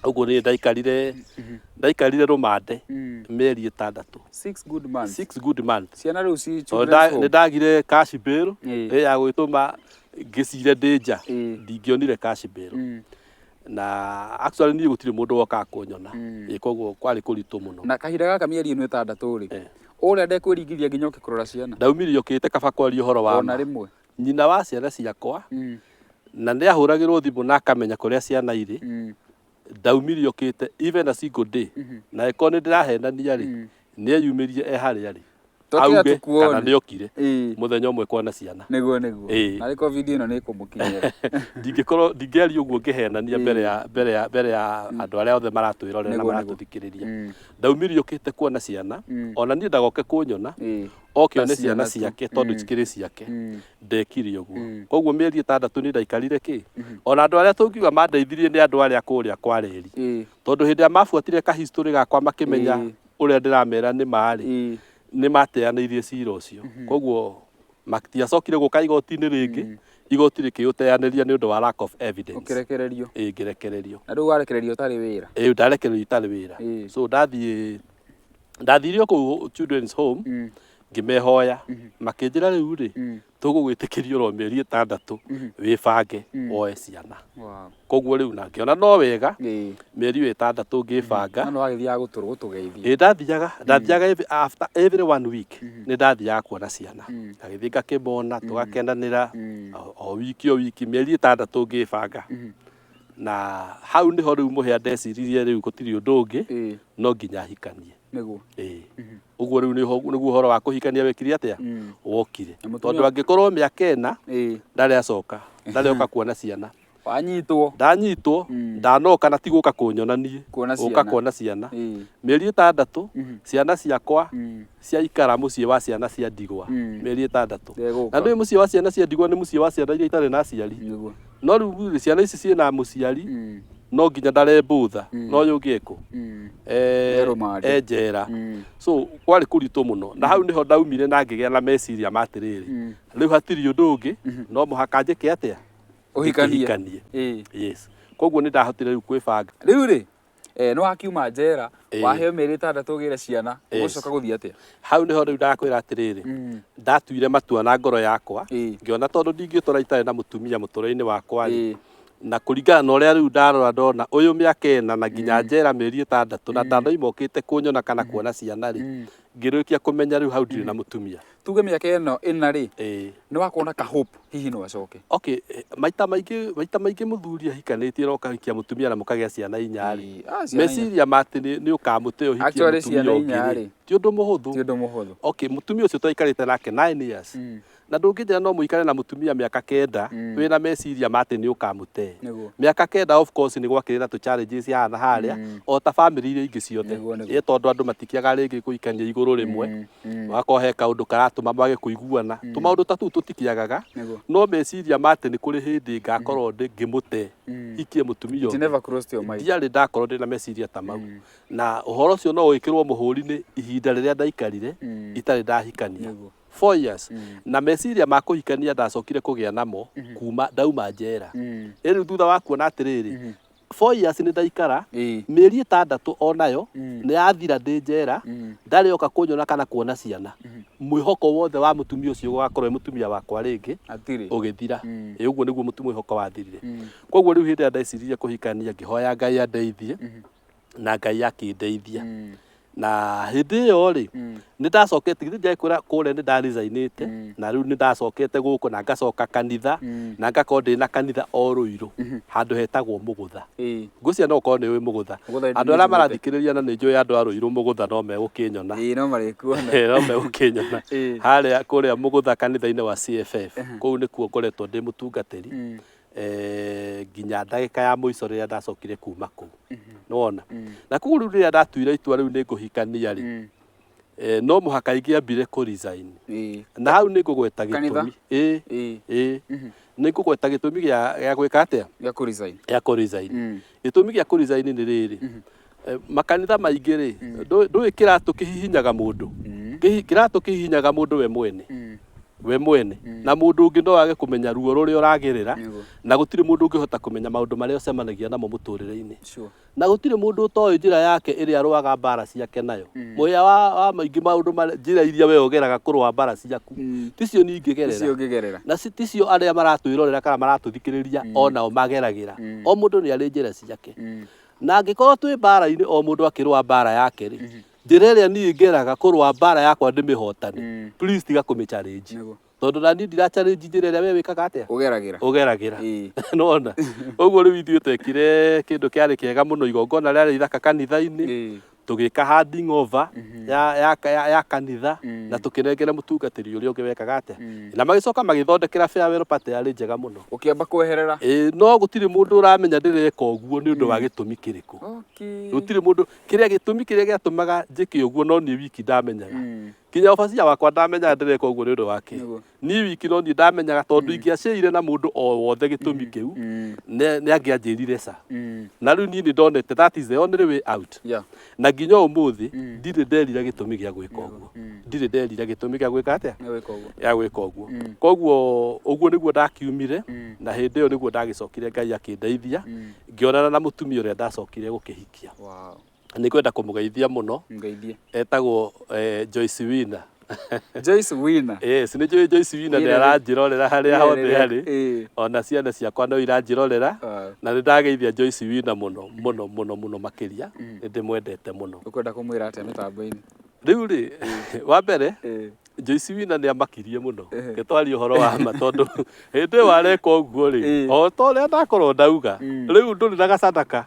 Uguo ni ndaikarire rumande mĩeri 6. 6 good months. 6 good months. Ciana rĩu ci children's home. Nĩ ndagire cash bill ya gwĩtũma ngĩcire ndĩnja ndingĩonire cash bill. Na actually niĩ gũtirĩ mũndũ wokaga kũnyona. Koguo kwarĩ kũritũ mũno. Na kahinda gaka mĩeri ĩno 6 rĩ. Ũrĩa ndekwĩringithia nginya ũkĩkũrora ciana. Ndaumire ũkĩte kaba kwaria ũhoro wa ona rĩmwe. Nyina wa ciana ciakwa na nĩ ahũragĩrwo thimũ na akamenya kũrĩa ciana irĩ. Ndaumire ũkĩte even a single day. Na ĩkorwo nĩ ndĩrahenania rĩ nĩ eyumĩrie harĩa rĩ. Auge kana nĩ okire mũthenya ũmwe kwana ciana. Nĩguo. Na rĩko video ĩno nĩ ĩkũmũkinyĩra. Ndingĩaria ũguo ngĩhenania mbere ya andũ arĩa othe maratwĩrorera na maratũthikĩrĩria. Ndaumire ũkĩte kuona ciana ona niĩ ndagoke kũnyona. Oke one ciana ciake tondũ cikĩrĩ ciake. Ndekire ũguo. Koguo mĩeri 6 nĩ ndaikarire kĩ. Ona andũ arĩa tũngiuga mandeithirie nĩ andũ arĩa kũrĩa Kwareri. Tondũ hĩndĩ ĩrĩa mabuatire ka history gakwa makĩmenya ũrĩa ndĩramera nĩ marĩ. Nĩ mateanĩirie cira ũcio. Koguo matiacokire gũka igoti-inĩ rĩngĩ. Igoti rĩkĩũteanĩria nĩ ũndũ wa lack of evidence. Ũkĩrekererio. Ngĩrekererio. Na rĩu warekererio ũtarĩ wĩra. Ndarekererio itarĩ wĩra. So ndathirio kũu children's home ngĩmehoya makĩnjĩra rĩu rĩ tũgũgwĩtĩkĩria oro mĩeri 6 wĩbange woe ciana. Koguo rĩu na ngĩona no wega mĩeri 6 ngĩbanga. No wagĩthiaga gũtũgeithia. Ndathiaga after every 1 week nĩ ndathiaga kuona ciana. Ngagĩthiĩ ngakĩmona tũgakenanĩra o wiki mĩeri 6 ngĩbanga. Na hau nĩho rĩu mũhĩa ndeciririe rĩu gũtirĩ ũndũ ũngĩ no nginya hikanie. Nĩguo. Ũguo rĩu nĩguo ũhoro wa kũhikania wekire atĩa wokire. Tondũ angĩkorwo mĩaka 4 ndarĩ acoka ndarĩ kuona ciana. Wanyitwo. Ndanyitwo ndanoka na tigũka kũnyona niĩ. Ũka kuona ciana. Mĩeri 6 ciana ciakwa ciaikara mũciĩ wa ciana cia ndigwa. Mĩeri 6. Na nĩ mũciĩ wa ciana cia ndigwa nĩ mũciĩ wa ciana iria itarĩ na aciari. No rĩu ciana ici ciĩna mũciari no nginya ndarembũtha no yũngĩeko njera. So kwarĩ kũritũ mũno. Na hau nĩho ndaumire na ngĩgĩa na meciria matĩrĩrĩ. Rĩu hatirĩ ũndũ ũngĩ no mũhaka njĩke atĩa ũhikanie. Yes. Koguo nĩ ndahotire rĩu kwĩbanga. Rĩu rĩ nĩ wakiuma njera waheo mĩeri 6 ũgĩre ciana ũgũcoka gũthiĩ atĩa? Hau nĩho rĩu ndakwĩra atĩrĩrĩ ndatuire matua na ngoro yakwa ngĩona tondũ ndingĩtũra itarĩ na mũtumia mũtũrĩre-inĩ wakwa na kũringana na ũrĩa rĩu ndarora ndona ũyũ mĩaka 4 na nginya njera mĩeri 6 na ndanoima ũkĩte kũnyona kana kuona ciana rĩ ngĩrĩkia kũmenya rĩu hau ndirĩ na mũtumia. Tuge mĩaka ĩno 4 rĩ nĩ wakuona ka hope hihi no acoke? Okay, maita maingĩ mũthuri ahikanĩtie no kahikia mũtumia na mũkagĩa ciana 4 rĩ meciria matĩ nĩ ũkamũte ũhikie mũtumia ũngĩ ti ũndũ mũhũthũ. Okay, mũtumia ũcio twaikarĩte nake 9 years na ndũngĩnjĩra no mũikare na mũtumia mĩaka 9 wĩna meciria matĩ nĩ ũkamũte. Mĩaka 9 of course nĩ gwakĩrĩ na tũ challenges hana harĩa o ta family iria ingĩ ciothe tondũ andũ matikiaga rĩngĩ kũikania igũrũ rĩmwe wako he kaũndũ karatũma mage kũiguana tũmaũndũ ta tũu tũtikiagaga no meciria matĩ nĩ kũrĩ hĩndĩ ngakorwo ngĩmũte hikie mũtumia ndiarĩ ndakorwo ndĩna meciria ta mau. Na ũhoro ũcio no wĩkĩrwo mũhũri-inĩ ihinda rĩrĩa ndaikarire itarĩ ndahikania 4 years. Na meciria ma kũhikania ndacokire kũgĩa namo kuma ndauma njera. Rĩu thutha wa kuona atĩrĩrĩ 4 years nĩ ndaikara mĩeri 6 onayo nĩ yathira ndĩ njera ndarĩ oka kũnyona kana kuona ciana. Mwĩhoko wothe wa mũtumia ũcio ũgakorwo mũtumia wakwa rĩngĩ ũgĩthira. Ũguo nĩguo mwĩhoko wathirire. Koguo rĩu hĩndĩ ĩrĩa ndeciririe kũhikania ngĩhoya Ngai andeithie na Ngai akĩndeithia. Na hĩndĩ ĩyo rĩ nĩ ndacokete githĩ kũrĩa nĩ ndaresignĩte na rĩu nĩ ndacokete gũkũ na ngacoka kanitha na ngakorwo ndĩ na kanitha o Rũirũ handũ hetagwo Mũgũtha. Ngũcia no ũkorwo nĩ wĩ Mũgũtha. Andũ arĩa marathikĩrĩria na nĩ njũĩ andũ a Rũirũ Mũgũtha no megũkĩnyona. No marĩkuona. No megũkĩnyona. Harĩa kũrĩa Mũgũtha kanitha-inĩ wa CFF. Kũu nĩkuo ngoretwo ndĩ mũtungatĩri nginya ndagĩka ya mũico rĩrĩa ndacokire kuma kũu. Nĩwona. Na koguo rĩu rĩrĩa ndatuire itua rĩu nĩ ngũhikania rĩ no mũhaka ingĩambire kũ-resign. Na hau nĩ ngũgweta gĩtũmi. Nĩ ngũgweta gĩtũmi gĩa gwĩka atĩa? Gĩa kũ-resign. Gĩtũmi gĩa kũ-resign nĩ rĩrĩ makanitha maingĩ rĩ ndũĩ kĩratũ kĩhihinyaga mũndũ. Kĩratũ kĩhihinyaga mũndũ we mwene. we mwene na mundu ungi no age kumenya ruo ruria uragirira na gutire mundu ungihota kumenya maundu maria ucemanagia namo muturire-ini na gutire mundu utoy njira yake iria arwaga mbara ciake nayo muya wa maingi maundu njira iria we ugeraga kurwa mbara ciaku ticio ni ingigerera na ticio aria maratwirorera kana maratuthikiriria onao mageragira o mundu ni ari njira ciake na angikorwo twi mbara-ini o mundu akirwa mbara yake ri njira iria ni ngeraga kurwa mbara yakwa ndimihotani please tiga kumichallenge tondu nani ndira challenge njira iria we wikaga atia ugeragira nona uguo riu ithuĩ twekire kindu kiari kiega muno igongona riari ithaka kanitha-ini tugika handing over ya kanitha na tukinengera mutungatiri uria ungi wekaga atia na magicoka magithondekera farewell party yari njega muno ukiamba kweherera no gutiri mundu uramenya ndireka uguo ni undu wa gitumi kiriku gutiri mundu kiria gitumi kiria giatumaga njike uguo no ni wiki ndamenyaga kinya obacia wakwa ndamenya ndireka uguo ni undu wake ni wiki no ni ndamenyaga tondu ingiaciire na mundu o wothe gitumi kiu ni angianjirire ca na riu ni ndonete that is the only way out na nginya umuthi ndire nderira gitumi gia gwika uguo ndire nderira gitumi gia gwika atia ya gwika uguo koguo uguo niguo ndakiumire na hindi iyo niguo ndagicokire Ngai akindeithia ngionana na mutumia uria ndacokire gukihikia ni kwenda kumugeithia muno etagwo Joyce Winner Joyce Winner yes ni Joyce Winner ni aranjirorera haria hothe hari ona ciana ciakwa no iranjirorera na nindageithia Joyce Winner muno makiria ndimwendete muno ukwenda kumwira atia mitambo-ini riu ri wa mbere Joyce Winner ni amakirie muno gitwari uhoro wa ma tondu hindi wareka uguo ri o to ria ndakorwo ndauga riu nduri na gacandaka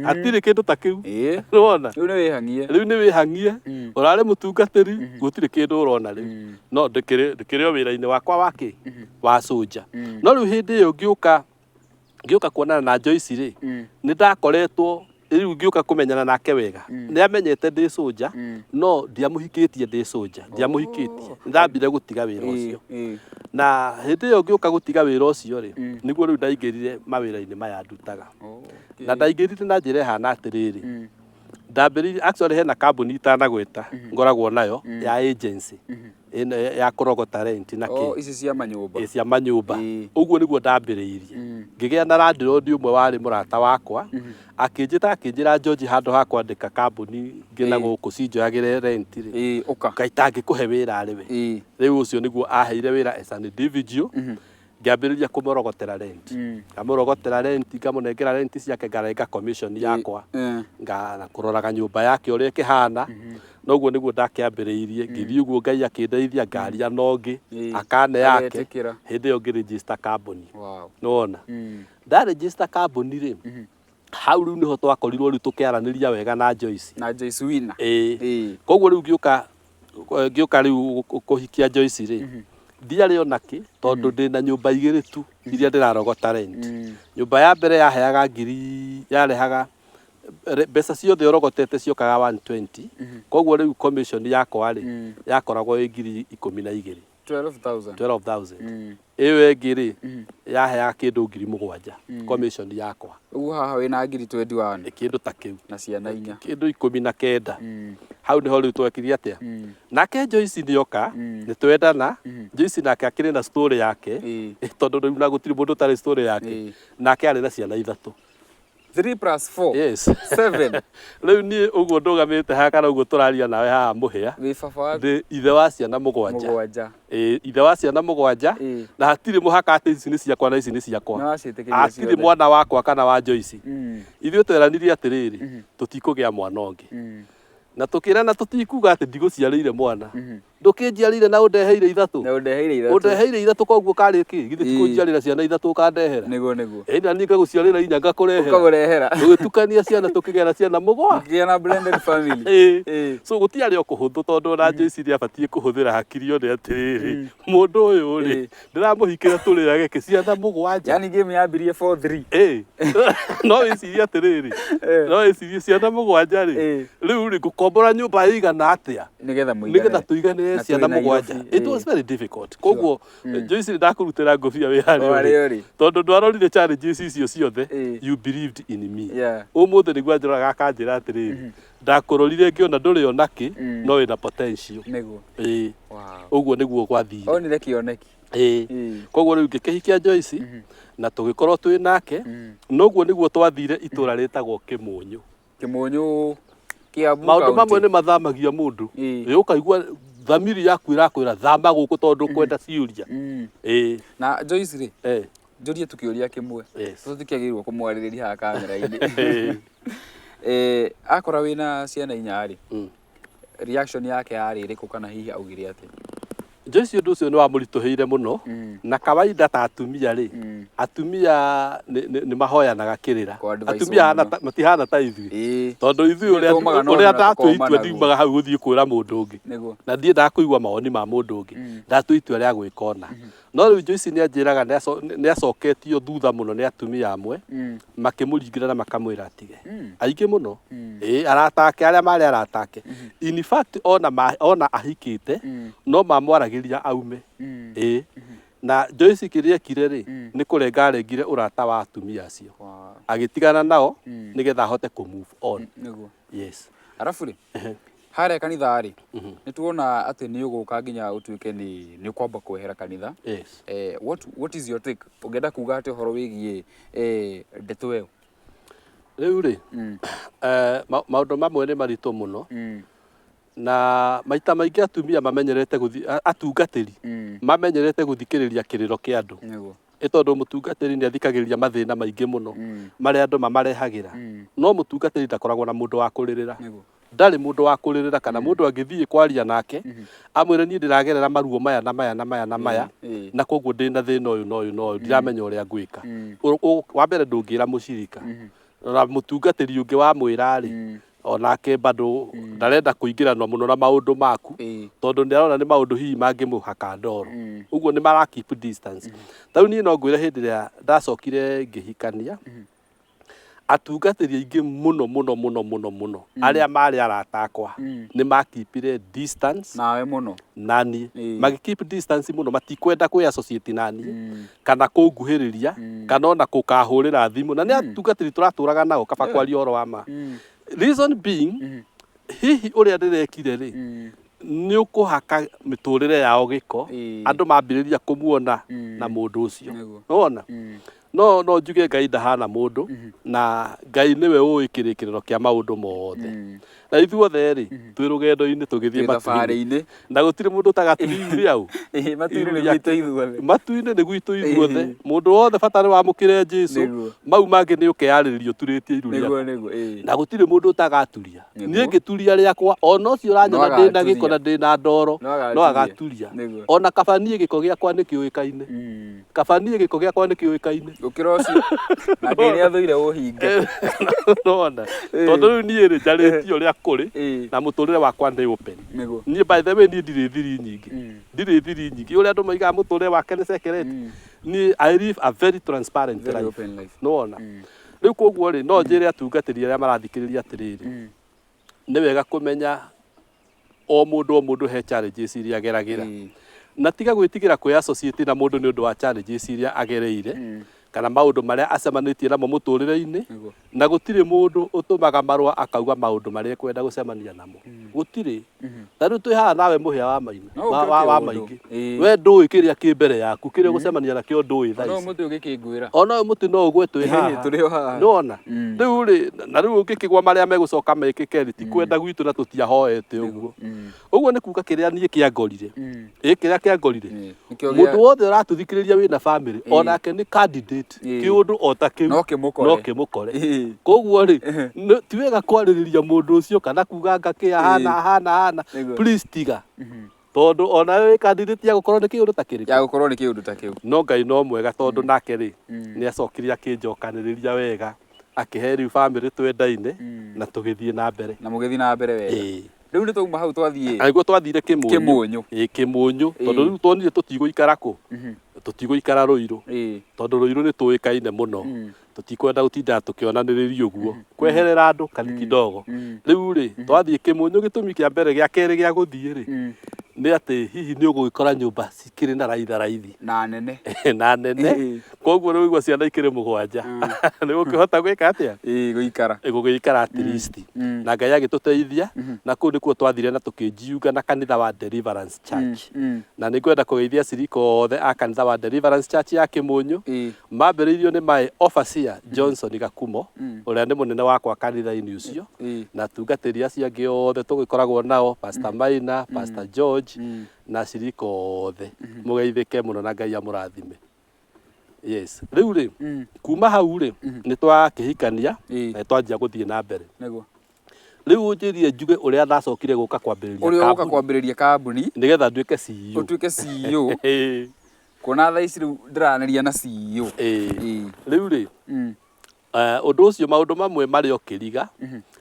atiri kindu ta kiu urona riu ni wihangie urare mutungatiri gutiri kindu urona riu no ndikiri o wira-ini wakwa waki wa soja no riu hindi iyo ngiuka kuonana na Joyce ri ni ndakoretwo riu ngiuka kumenyana nake wega ni amenyete ndi soja no ndiamuhikitie ndi soja ndiamuhikitie ndambire gutiga wira ucio na hindi iyo ngiuka gutiga wira ucio ri niguo riu ndaingirire mawira-ini maya ndutaga na ndaingirire na njira ihana atiriri ndambiririe actually hena kambuni itanagweta ngoragwo nayo ya agency ya kurogota rent na ki ici cia manyumba uguo niguo ndambiriirie ngigia na landlord umwe wari murata wakwa akinjira George handu ha kwandika kambuni ngina guku cinjoyagire rent ri ngaita ngikuhe wira ari we riu ucio niguo aheire wira as an individual ngiambiriria kumurogotera rent ngamurogotera rent ngamunengera rent ciake ngarenga commission yakwa na kuroraga nyumba yake uria kihana noguo niguo ndakiambiriirie ngithii uguo Ngai akindeithia ngaria nongi akane yake hindi iyo ngiregister company nona nda register company ri hau riu niho twakorirwo riu tukiaraniria wega na Joyce Winner koguo riu ngiuka riu kuhikia Joyce ri ndiari onaki tondu ndina nyumba igiri tu iria ndirarogota rent nyumba ya mbere yaheaga yarehaga mbeca ciothe orogotete ciokaga 120 koguo riu commission yakwa ri yakoragwo ngiri 12 12,000 iyo ngiri yaheaga kindu ngiri 7 commission yakwa ugu haha wina ngiri 21 kindu ta kiu na ciana 4 kindu 19 hau niho riu twekire atia nake Joyce nioka ni twendana Joyce nake akiri na story yake tondu riu na gutiri mundu tari story yake nake ari na ciana 3 3 plus 4 yes 7 riu ni uguo ndugamite haha kana uguo turaria nawe haha muhia wi baba ndi ithe wa ciana 7 ithe wa ciana 7 na hatiri muhaka ati ici ni ciakwa na ici ni ciakwa atiri mwana wakwa kana wa Joyce ithuĩ tweranirie atiriri tutikugia mwana ungi na tukirana tutikuga ati ndiguciarĩire mwana ndukinjiarĩire na undeheire 3 undeheire 3 koguo kari ki githi tikunjiarĩra ciana 3 ukandehera niguo na ninga guciarĩra 4 ngakurehera tugitukania ciana tukigera ciana 7 ngia na blended family so gutiari o kuhuthu tondu na Joyce ria batie kuhuthira hakiri one atiriri mundu uyu ri ndiramuhikira turirage ki ciana 7 yani game yambirie 4-3 no iciria atiriri no iciria ciana 7 ri riu ri gukombora nyumba igana atia nigetha tuigane tũrĩ ciana mũgwanja. It was very difficult. Koguo Joyce ndakũrutĩra ngũbia wĩ harĩa. Tondũ ndwarorire challenges icio ciothe, you believed in me. Ũmũthĩ nĩguo anjoraga akanjĩra atĩrĩrĩ, ndakũrorire ngĩona ndũrĩ ona kĩ, no wĩna potential. Nĩguo. Ũguo nĩguo gwathire. Onire kĩoneki. Koguo rĩu ngĩkĩhikia Joyce na tũgĩkorwo twĩ nake, noguo nĩguo twathire itũra rĩtagwo Kĩmũnyũ. Kĩmũnyũ Kiambu County. Maũndũ mamwe nĩ mathamagia mũndũ. Ũkaigua thamiri yaku ĩrakwĩra thama gũkũ tondũ kwenda ciũria. Na Joyce rĩ, njũrie tukĩũria kĩmwe. Tũtikĩagĩrĩirwo kũmwarĩrĩria haha kamera-inĩ. Akora wĩna ciana inya rĩ, reaction yake yarĩ ĩrĩkũ kana hihi augire atĩa? Joyce ũndũ ũcio nĩ wamũritũhĩire mũno, na kawaida ta atumia rĩ, atumia nĩ mahoyanaga kĩrĩra. Atumia matihana ta ithuĩ. Tondũ ithuĩ ũrĩa ndatua itua ndiumaga hau gũthiĩ kwĩra mũndũ ũngĩ, na ndiendaga kũigua mawoni ma mũndũ ũngĩ, ndatua itua rĩa gwĩka ũna. No rĩu Joyce nĩ anjĩraga nĩ acoketio thutha mũno nĩ atumia amwe, makĩmũringĩra na makamwĩra atige. Aingĩ mũno, arata ake arĩa marĩ arata ake. In fact ona ahikĩte, no mamwaragĩria aume. Na Joyce kĩrĩa ekire rĩ, nĩ kũrenga arengire ũrata wa atumia acio. Agĩtigana nao nĩgetha ahote kũ move on. Yes. Arabu rĩ, harĩa kanitha rĩ, nĩ tuona atĩ nĩ ũgũka nginya ũtuĩke nĩ ũkwamba kwehera kanitha. What is your take? Ũngĩenda kuga atĩ ũhoro wĩgiĩ ndeto ĩyo? Rĩu rĩ, maũndũ mamwe nĩ maritũ mũno, na maita maingĩ atumia mamenyerete atungatĩri mamenyerete gũthikĩrĩria kĩrĩro kĩa andũ. Tondũ mũtungatĩri nĩ athikagĩrĩria mathĩna maingĩ mũno marĩa andũ mamarehagĩra, no mũtungatĩri ndakoragwo na mũndũ wa kũrĩrĩra. Ndarĩ mũndũ wa kũrĩrĩra kana mũndũ angĩthiĩ kwaria nake amwĩre niĩ ndĩragerera maruo maya na maya na maya na maya, na koguo ndĩna thĩna ũyũ na ũyũ na ũyũ, ndiramenya ũrĩa ngwĩka. Wa mbere ndũngĩra mũcirika, na mũtungatĩri ũngĩ wamwĩra rĩ, onake bado ndarenda kũingĩranwo mũno na maũndũ maku, tondũ nĩ arona nĩ maũndũ hihi mangĩmũhaka ndoro. Ũguo nĩ mara keep distance. Tarĩu niĩ no ngwĩre hĩndĩ ĩrĩa ndacokire ngĩhikania, atungatĩri aingĩ mũno arĩa marĩ arata akwa nĩ makipire distance nawe mũno nani, magikeep distance mũno, matikwenda kwĩ associate nani kana kũnguhĩrĩria kana ona gũkahũrĩra thimũ, na nĩ atungatĩri tũratũraga nao kaba kwaria ũhoro wa ma. Reason being, hihi ũrĩa ndĩrekire rĩ, nĩ ũkũhaka mĩtũrĩre yao gĩko, andũ mambĩrĩria kũmuona na mũndũ ũcio. Nĩwona? No njuge Ngai ndahana mũndũ, na Ngai nĩwe ũĩ kĩrĩkĩrĩro kĩa maũndũ mothe. Na ithuothe rĩ, twĩ rũgendo-inĩ tũgĩthiĩ matu-inĩ, na gũtirĩ mũndũ ũtagatũire au. Matu-inĩ nĩ gwitũ ithuothe, mũndũ wothe bata nĩ wamũkĩre Jesũ, mau mangĩ nĩ ũkeyarĩrĩria ũturĩtie iru rĩaku, na gũtirĩ mũndũ ũtagaturia. Niĩ ngĩturia rĩakwa, ona ũcio ũranyona ndĩna gĩko na ndĩna ndoro no agaturia. Ona kaba niĩ gĩko gĩakwa nĩ kĩũĩkaine, kaba niĩ gĩko gĩakwa nĩ kĩũĩkaine. Gũkĩra ũcio na nĩ athũire ũhinge. Nona tondũ rĩu niĩ rĩ njarĩtie ũrĩa kũrĩ na mũtũrĩre wakwa nĩ open. Niĩ by the way niĩ ndirĩ thiri nyingĩ, ndirĩ thiri nyingĩ. Ũrĩa andũ maigaga mũtũrĩre wake nĩ secret, niĩ I live a very transparent life. Nĩwona? Rĩu koguo rĩ, no njĩre atungatĩri arĩa marathikĩrĩria atĩrĩrĩ, nĩ wega kũmenya o mũndũ he challenges iria ageragĩra, na tiga gwĩtigĩra kwĩ associate na mũndũ nĩ ũndũ wa challenges iria agereire kana maũndũ marĩa acemanĩtie namo mũtũrĩre-inĩ, na gũtirĩ mũndũ ũtũmaga marũa akauga maũndũ marĩa ekwenda gũcemania namo. Gũtirĩ. Na rĩu twĩ haha nawe mũhĩa wa maingĩ, we ndũĩ kĩrĩa kĩ mbere yaku, kĩrĩa ũgũcemania nakĩo ndũĩ thaa ici. Ona ũyũ mũtĩ no ũgwe twĩ haha. Nĩwona? Rĩu rĩ, na rĩu ũngĩkĩgwa marĩa megũcoka mekĩke rĩ, ti kwenda gwitũ na tũtiahoete ũguo. Ũguo nĩ kuga kĩrĩa niĩ kĩangorire, kĩrĩa kĩangorire, mũndũ wothe ũratũthikĩrĩria wĩna family, onake nĩ candidate kĩũndũ o ta kĩu no kĩmũkore. Koguo rĩ, ti wega kwarĩrĩria mũndũ ũcio kana kuga ngakĩ hana, please tiga. Tondũ ona wĩ candidate ya gũkorwo nĩ kĩũndũ ta kĩu. No Ngai no mwega tondũ nake rĩ, nĩ acokire akĩnjokanĩrĩria wega, akĩhe rĩu family twendaine na tũgĩthiĩ na mbere. Na mũgĩthiĩ na mbere wega. Rĩu nĩ twauma hau twathiĩ. Nĩguo twathire Kĩmũnyũ. Kĩmũnyũ, tondũ rĩu tuonire tũtigũikara kũ? Tũtigũikara Rũirũ, tondũ Rũirũ nĩ tũĩkaine mũno, tũtikwenda gũtinda tũkĩonanĩrĩria ũguo, kweherera andũ kani kidogo. Rĩu rĩ, twathiĩ Kĩmũnyũ, gĩtũmi kĩa mbere gĩa kerĩ gĩa gũthiĩ rĩ, nĩ atĩ hihi nĩ ũgũgĩkora nyũmba cikĩrĩ na raithi na nene na nene, koguo nĩ ũigua ciana ikĩrĩ mũgwanja nĩ gũkĩhota gwĩka atĩa gũgĩikara at least. Na Ngai agĩtũteithia na kũu nĩkuo twathire na tũkĩnjiunga na kanitha wa Deliverance Church, na nĩ ngwenda kũgeithia ciriko othe a kanitha wa Deliverance Church ya Kĩmũnyũ, mambĩrĩirio nĩ my overseer Johnson Gakumo, ũrĩa nĩ mũnene wakwa kanitha-inĩ ũcio, na tungatĩri acio angĩ othe tũgĩkoragwo nao, Pastor Maina, Pastor George na ciriko othe, mũgeithĩke mũno na Ngai amũrathime. Yes, rĩu rĩ kuma hau rĩ nĩ twakĩhikania na twanjia gũthiĩ na mbere. Rĩu ũnjĩrie njuge ũrĩa ndacokire gũka kwambĩrĩria kambuni nĩgetha nduĩke CEO. Ũtuĩke CEO kuona thaa ici rĩu ndĩranĩria na CEO. Rĩu rĩ ũndũ ũcio maũndũ mamwe marĩ o kĩriga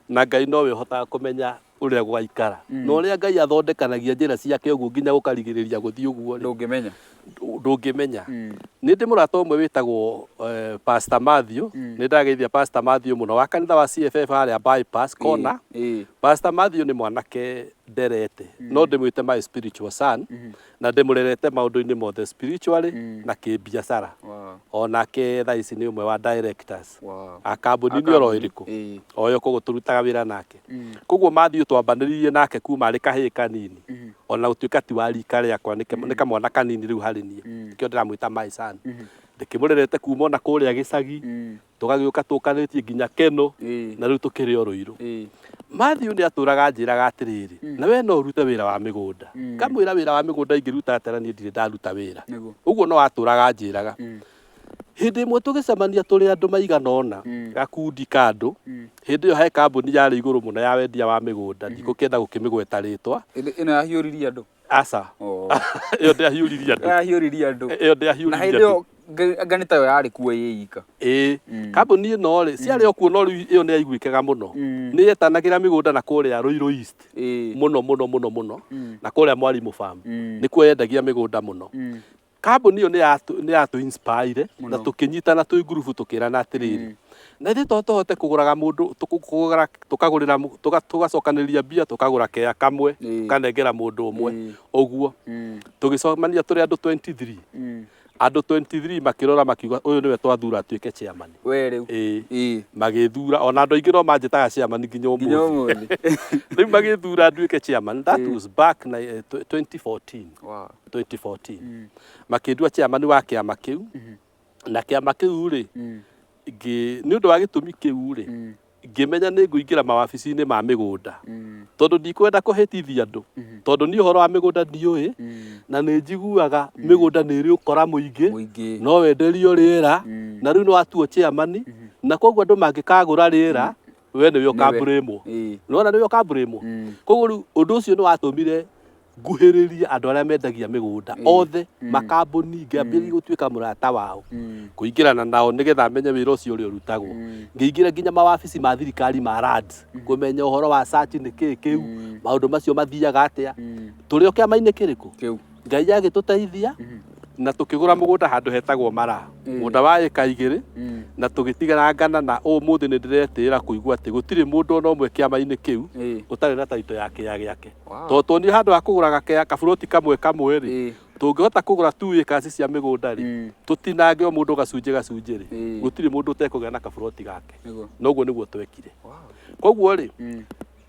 na Ngai nowe ũhotaga kũmenya ũrĩa gwaikara, na ũrĩa Ngai athondekanagia njĩra ciake ũguo nginya gũkarigĩrĩria gũthiĩ ũguo ndũngĩmenya. Nĩ ndĩ mũrata ũmwe wĩtagwo Pastor Matthew, nĩ ndageithia Pastor Matthew mũno wa kanitha wa CFF harĩa bypass corner. Pastor Matthew nĩ mwanake nderete no ndĩmwĩte my spiritual son, na ndĩmũrerete maũndũ-inĩ mothe spiritually na kĩbiacara. Onake thaa ici nĩ ũmwe wa directors a kambuni-inĩ oro ĩrĩkũ o yo koguo tũrutaga wĩra nake. Koguo Matthew twambanĩrĩirie nake kuma arĩ kahĩĩ kanini, ona gũtuĩka ti wa rika rĩakwa, nĩ kamwana kanini rĩu harĩ niĩ, kĩo ndĩramwĩta my son. Ndĩkĩmũrerete kuma ona kũrĩa gĩcagi, tũgagĩũka tũkanĩtie nginya Keno, na rĩu tũkĩrĩ o Rũirũ. Matthew nĩ atũraga njĩraga atĩrĩrĩ, na we no ũrute wĩra wa mĩgũnda. Ngamwĩra wĩra wa mĩgũnda ingĩruta atĩa na niĩ ndirĩ ndaruta wĩra. Ũguo no atũraga njĩraga. Hĩndĩ ĩmwe tũgĩcemania tũrĩ andũ maigana ũna, gakundi ka andũ, hĩndĩ ĩyo he kambuni yarĩ igũrũ mũno ya wendia wa mĩgũnda, ndikũkĩenda gũkĩmĩgweta rĩtwa. Ĩno yahiũririe andũ? Aca, ĩyo ndĩahiũririe andũ. Yahiũririe andũ. Ĩyo ndĩahiũririe andũ. Na hĩndĩ ĩyo anga nĩ tayo yarĩ kuo ĩika. Kambuni ĩno rĩ ciarĩ o kuo no rĩu ĩyo nĩ yaiguĩkaga mũno. Nĩ yetanagĩra mĩgũnda na kũrĩa Rũirũ East mũno na kũrĩa Mwarimũ Farm nĩkuo yendagia mĩgũnda mũno. Kambuni ĩyo nĩ yatũ inspire na tũkĩnyitana twĩ ngurubu tũkĩrana atĩrĩrĩ, na ithuĩ to tũhote kũgũraga mũndũ tũkagũrĩra tũgacokanĩrĩria mbia tũkagũra kea kamwe tũkanengera mũndũ ũmwe ũguo. Tũgĩcemania tũrĩ andũ 23, andũ 23 makĩrora makiuga ũyũ nĩwe twathura atuĩke chairman. We rĩu magĩthura ona andũ aingĩ no manjĩtaga chairman nginya ũmũthĩ. Rĩu magĩthura nduĩke chairman, that was back na 2014. 2014 makĩndua chairman wa kĩama kĩu, na kĩama kĩu rĩ nĩ ũndũ wa gĩtũmi kĩu rĩ ngĩmenya nĩ ngũingĩra mawabici-inĩ ma mĩgũnda, tondũ ndikwenda kũhĩtithia andũ, tondũ niĩ ũhoro wa mĩgũnda ndiũĩ, na nĩ njiguaga mĩgũnda nĩ ĩrĩ ũkora mũingĩ, no wenderio rĩera, na rĩu nĩ watuo chairman, na koguo andũ mangĩkagũra rĩera we nĩwe ũkambũrĩmwo, nĩwona nĩwe ũkambũrĩmwo. Koguo rĩu ũndũ ũcio nĩ watũmire nguhĩrĩrie andũ arĩa mendagia mĩgũnda othe, makambuni, ngĩambĩrĩria gũtuĩka mũrata wao, kũingĩrana nao nĩgetha menye wĩra ũcio ũrĩa ũrutagwo. Ngĩingĩra nginya mawabici ma thirikari ma lands kũmenya ũhoro wa search nĩ kĩĩ kĩu, maũndũ macio mathiaga atĩa, tũrĩ o kĩama-inĩ kĩrĩkũ. Ngai agĩtũteithia na tũkĩgũra mũgũnda handũ hetagwo Mara, mũgũnda wa ĩka 2, na tũgĩtigarangana, na ũmũthĩ nĩ ndĩretĩĩra kũigua atĩ gũtirĩ mũndũ ona ũmwe kĩama-inĩ kĩu ũtarĩ na taito yake ya gĩake. Tondũ tuonire handũ ha kũgũraga kaburoti kamwe rĩ, tũngĩhota kũgũra 2 acres cia mĩgũnda rĩ, tũtinange o mũndũ gacunjĩ rĩ, gũtirĩ mũndũ ũtekũgĩa na kaburoti gake. Noguo nĩguo twekire. Koguo rĩ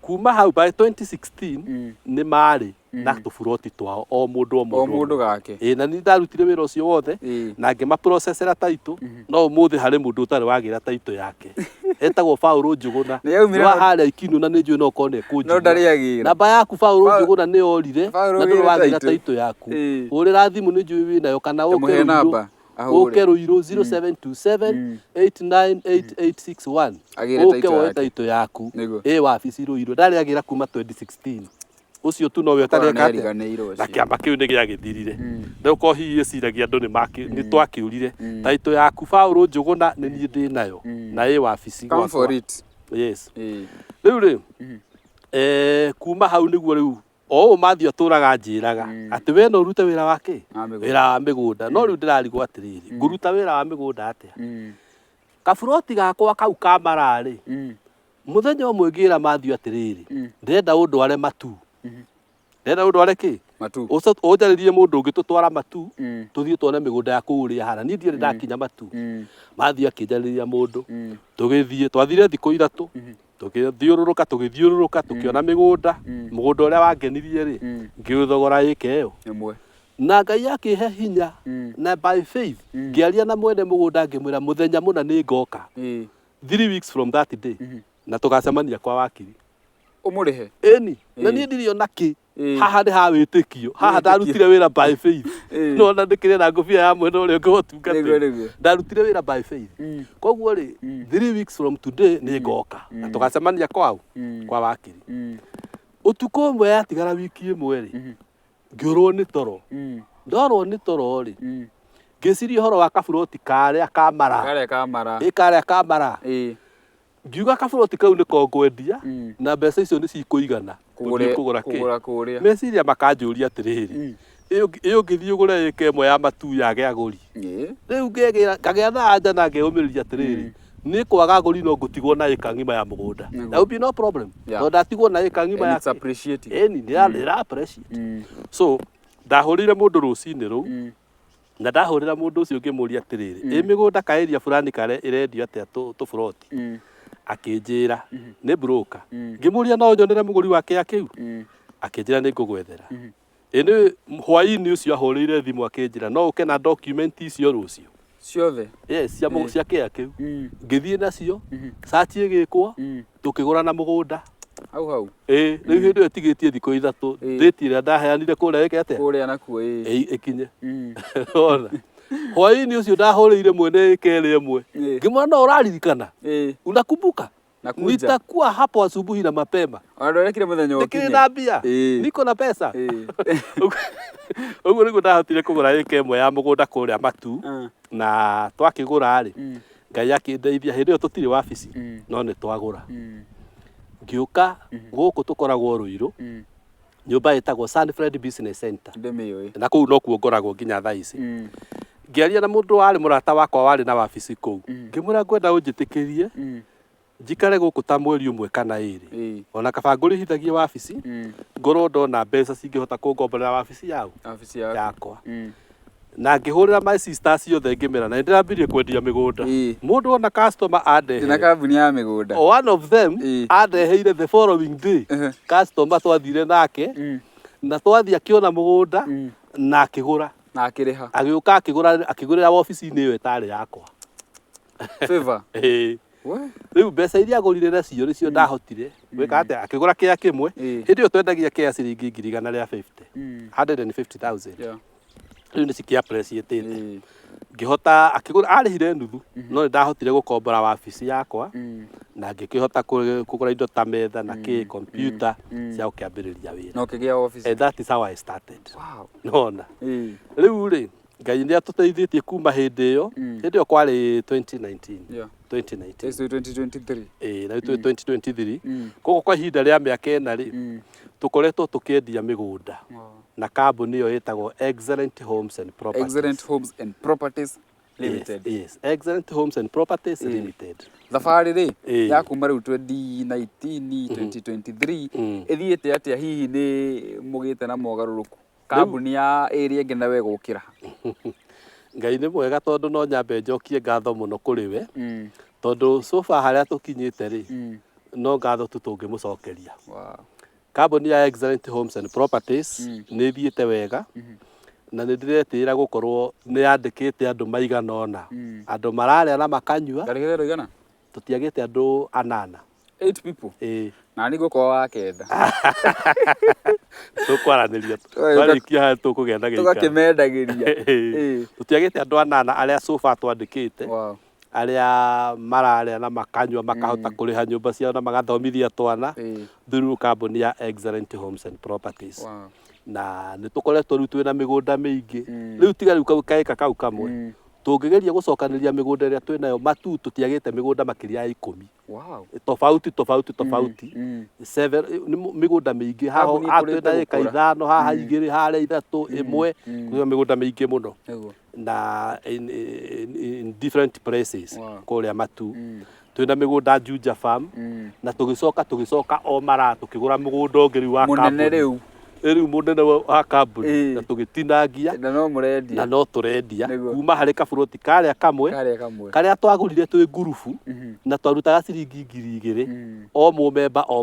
kuma hau by 2016 nĩ marĩ na tũburoti twao o mũndũ gake. Na nĩ ndarutire wĩra ũcio wothe na ngĩmaprocessera taito, no ũmũthĩ harĩ mũndũ ũtarĩ wagĩra taito yake etagwo Paul Njũgũna wa harĩa Ikinu, na nĩ njũĩ no korwo nĩ ekũnjigua. Namba yaku Paul Njũgũna nĩ yorire na ndũrĩ wagĩra taito yaku, hũrĩra thimũ nĩ njũĩ wĩnayo, kana ũke Rũirũ 0727898861 ũke woe taito yaku wabici Rũirũ. Ndarĩ agĩra kuma 2016. Ũcio tu nowe ũtareka na kĩama kĩu nĩ gĩagĩthirire. Rĩu ko hihi ĩciragia andũ nĩ twakĩũrire taito yaku Paul Njũgũna nĩ niĩ ndĩ nayo na wabici gwakwa. Yes. Rĩu rĩ kuma hau nĩguo rĩu o Matthew atũraga njĩraga atĩ we no ũrute wĩra wake, wĩra wa mĩgũnda. No rĩu ndĩrarigwo atĩrĩrĩ, ngũruta wĩra wa mĩgũnda atĩa? Kaburoti gakwa kau ka Mara rĩ, mũthenya ũmwe ngĩra Matthew atĩrĩrĩ, ndĩrenda ũndware matu. Ndĩrenda ũndware kĩ? Matu. Ojaririe mundu ungi tutwara Matu. Tuthie tuone migunda ya kuuria hana. Ni ndiere ndakinya Matu. Mathia kinjariria mundu. Tugithie twathire thikũ 3. Tugithiururuka tukiona migunda. Mugunda uria wangenirie ri. Ngiuthogora ĩka ĩyo. Ĩmwe. Na Ngai akihe hinya na by faith ngiaria na mwene mugunda ngimwira muthenya muna ni ngoka 3 weeks from that day na tugacemania kwa wakiri umurihe eni na ni ndirio naki haha ni ha witikio haha ndarutire wira by faith no na ndikire na ngobia ya mwene uria ngotungata ndarutire wira by faith koguo ri 3 weeks from today ni ngoka na tugacemania kwao kwa wakiri utuko mwe yatigara wiki imwe ri ngĩũrwo nĩ toro ndorwo nĩ toro ri ngĩciria ũhoro wa kaburoti karĩa kamara ngiuga kaburoti kau nĩko ngwendia na mbeca icio nĩ cikũigana kũgũra kĩ meciria makanjũria atĩrĩrĩ ĩyo ngĩthiĩ ũgũre ĩka ĩmwe ya Matu yage agũri rĩu ngagĩa na anja na ngeyũmĩrĩria atĩrĩrĩ nĩ kwaga agũri no ngũtigwo na ĩka ng'ima ya mũgũnda that would be no problem no ndatigwo na ĩka ng'ima ya eni nĩ appreciate so ndahũrĩire mũndũ rũcinĩ rũu na ndahũrĩra mũndũ ũcio ngĩmũria atĩrĩrĩ mĩgũnda kaeria fulani kare ĩrendio atĩa tũburoti akĩnjĩra nĩ broker ngĩmũria no nyonere mũgũri wake akĩu akĩnjĩra nĩ ngũgwethera ĩnĩ hwaĩ-inĩ ũcio ahũrĩire thimũ akĩnjĩra no ũke na document icio rũciũ ciothe cia kĩa kĩu ngĩthiĩ nacio search ĩgĩkwo tũkĩgũrana mũgũnda hau rĩu hĩndĩ ĩyo ĩtigĩtie thikũ 3 date ĩrĩa ndaheanire kũrĩa ĩka atĩa kũrĩa nakuo ĩkinye ona hwaĩ-inĩ ũcio ndahũrĩire mwene ĩka ĩrĩa ĩmwe ngĩmwĩra no ũraririkana unakumbuka nitakuwa hapo asubuhi na mapema wadorekire mũthenya ũkinye ndikĩrĩ mbia niko na pesa ũguo nĩguo ndahotire kũgũra ĩka ĩmwe ya mũgũnda kũrĩa Matu na twakĩgũra rĩ Ngai akĩndeithia hĩndĩ ĩyo tũtirĩ wabici no nĩ twagũra ngĩũka gũkũ tũkoragwo Ruiru nyũmba ĩtagwo Sunfred Business Center na kũu no kuo ngoragwo nginya thaa ici ngĩaria na mũndũ warĩ mũrata wakwa warĩ na wabici kũu ngĩmwĩra ngwenda ũnjĩtĩkĩrie njikare gũkũ ta mweri ũmwe kana ĩrĩ ona kaba ngũrĩhithagie wabici ngorwo ndona mbeca cingĩhota kũngomborera wabici yakwa na ngĩhũrĩra my sisters ciothe ngĩmera na ndĩrambirie kwendia mĩgũnda mũndũ ona customer andehe na kambuni ya mĩgũnda one of them andeheire the following day customer twathire nake na twathi akĩona mũgũnda na akĩgũra na akĩrĩha agĩũka akĩgũrĩra wabici-inĩ ĩyo ĩtarĩ yakwa favor rĩu mbeca iria agũrire nacio nĩcio ndahotire gwĩka atĩa akĩgũra kĩa kĩmwe hĩndĩ ĩyo twendagia kĩa ciringi 150,000 150,000 rĩu nĩ cikĩapreciatĩte ngĩhota akĩgũra arĩhire nuthu no nĩ ndahotire gũkombora wabici yakwa na ngĩkĩhota kũgũra indo ta metha na computer cia gũkĩambĩrĩria wĩra no kĩgĩa office and that is how I started nona rĩu rĩ Ngai nĩ atũteithĩtie kuma hĩndĩ ĩyo kwarĩ 2019 2023 na 2023 koguo kwa ihinda rĩa mĩaka 4 rĩ tũkoretwo tũkĩendia mĩgũnda na kambuni ĩyo ĩtagwo Excellent Homes and Properties Limited. Yes, Excellent Homes and Properties Limited. Thabarĩ rĩ ya kuma rĩu 2019 2023 ĩthiĩte atĩa hihi nĩ mũgĩte na mogarũrũku kambuni ya area ĩngĩ nawe gũkĩra Ngai nĩ mwega tondũ no nyambe njokie ngatho mũno kũrĩ we tondũ so far harĩa tũkinyĩte rĩ no ngatho tu tũngĩmũcokeria kambuni ya Excellent Homes and Properties nĩ thiĩte wega na nĩ ndĩretĩĩra gũkorwo nĩ yandĩkĩte andũ maigana ũna andũ mararĩa na makanyua tũtiagĩte andũ 8 people na nĩ gũkorwo wa kenda tũkwaranĩria twarĩkia harĩa tũkũgĩa na gĩikaro tũgakĩmendagĩria tũtiagĩte andũ 8 arĩa so far twandĩkĩte arĩa mararĩa na makanyua makahota kũrĩha nyũmba ciao na magathomithia twana through kambuni ya Excellent Homes and Properties na nĩ tũkoretwo rĩu twĩna mĩgũnda mĩingĩ rĩu tiga rĩu kaĩka kau kamwe tũngĩgeria gũcokanĩria mĩgũnda ĩrĩa twĩnayo Matu tũtiagĩte mĩgũnda makĩria ya 10 tofauti mĩgũnda mĩingĩ haha twĩna ĩka 5 haha 2 harĩa 3 1 kwĩna mĩgũnda mĩingĩ mũno na in different places kũrĩa Matu twĩna mĩgũnda Juja Farm na tũgĩcoka o mara tũkĩgũra mũgũnda ũngĩ rĩu wa mũnene rĩu riu munene wa kambuni na tugitinangia na no turendia kuma harĩ kaburoti karĩa kamwe karĩa twagũrire twĩ ngurubu na twarutaga ciringi 2,000 o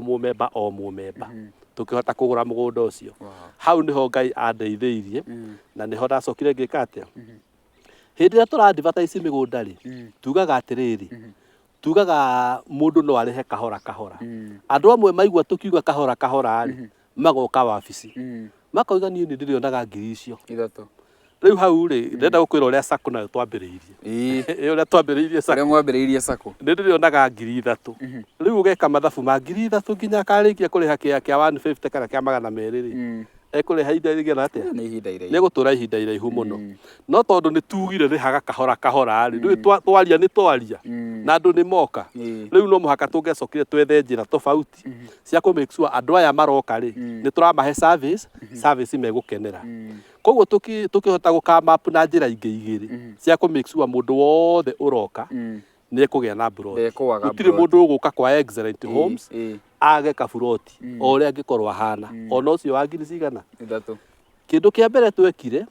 mũmemba tukihota kũgũra mũgũnda ũcio. Hau nĩho Ngai andeithĩirie na nĩho ndacokire ngĩka atĩa. Hĩndĩ ĩrĩa tũra-advertise mĩgũnda rĩ, tugaga atĩrĩrĩ, tugaga mũndũ no arĩhe kahora kahora. Andũ amwe maigua tũkiuga kahora kahora rĩ, magoka wabici makoiga niĩ nĩ ndĩrĩonaga 3,000. Rĩu hau rĩ, ndĩrenda gũkwĩra ũrĩa SACCO nayo twambĩrĩirie. Ũrĩa twambĩrĩirie SACCO. Ũrĩa mwambĩrĩirie SACCO. Nĩ ndĩrĩonaga 3,000. Rĩu ũgeka mathabu ma 3,000 nginya akarĩkia kũrĩha kĩa 150 kana kĩa 200 rĩ. Ekũrĩha ihinda rĩigana atĩa? Nĩ gũtũra ihinda iraihu mũno. No tondũ nĩ tugire rĩhaga kahora kahora rĩ, rĩu twaria nĩ twaria na andũ nĩ moka. Rĩu no mũhaka tũngĩacokire twethe njĩra tofauti cia kũ make sure andũ aya maroka rĩ, nĩ tũramahe service megũkenera. Koguo tũkĩhota gũkama up na njĩra ingĩ igĩrĩ cia kũ make sure mũndũ wothe ũroka nĩ ekũgĩa na buroti. Gũtirĩ mũndũ ũgũka kwa Excellent Homes age kaburoti o ũrĩa angĩkorwo ahana, ona ũcio wa ngiri cigana. Kĩndũ kĩa mbere twekire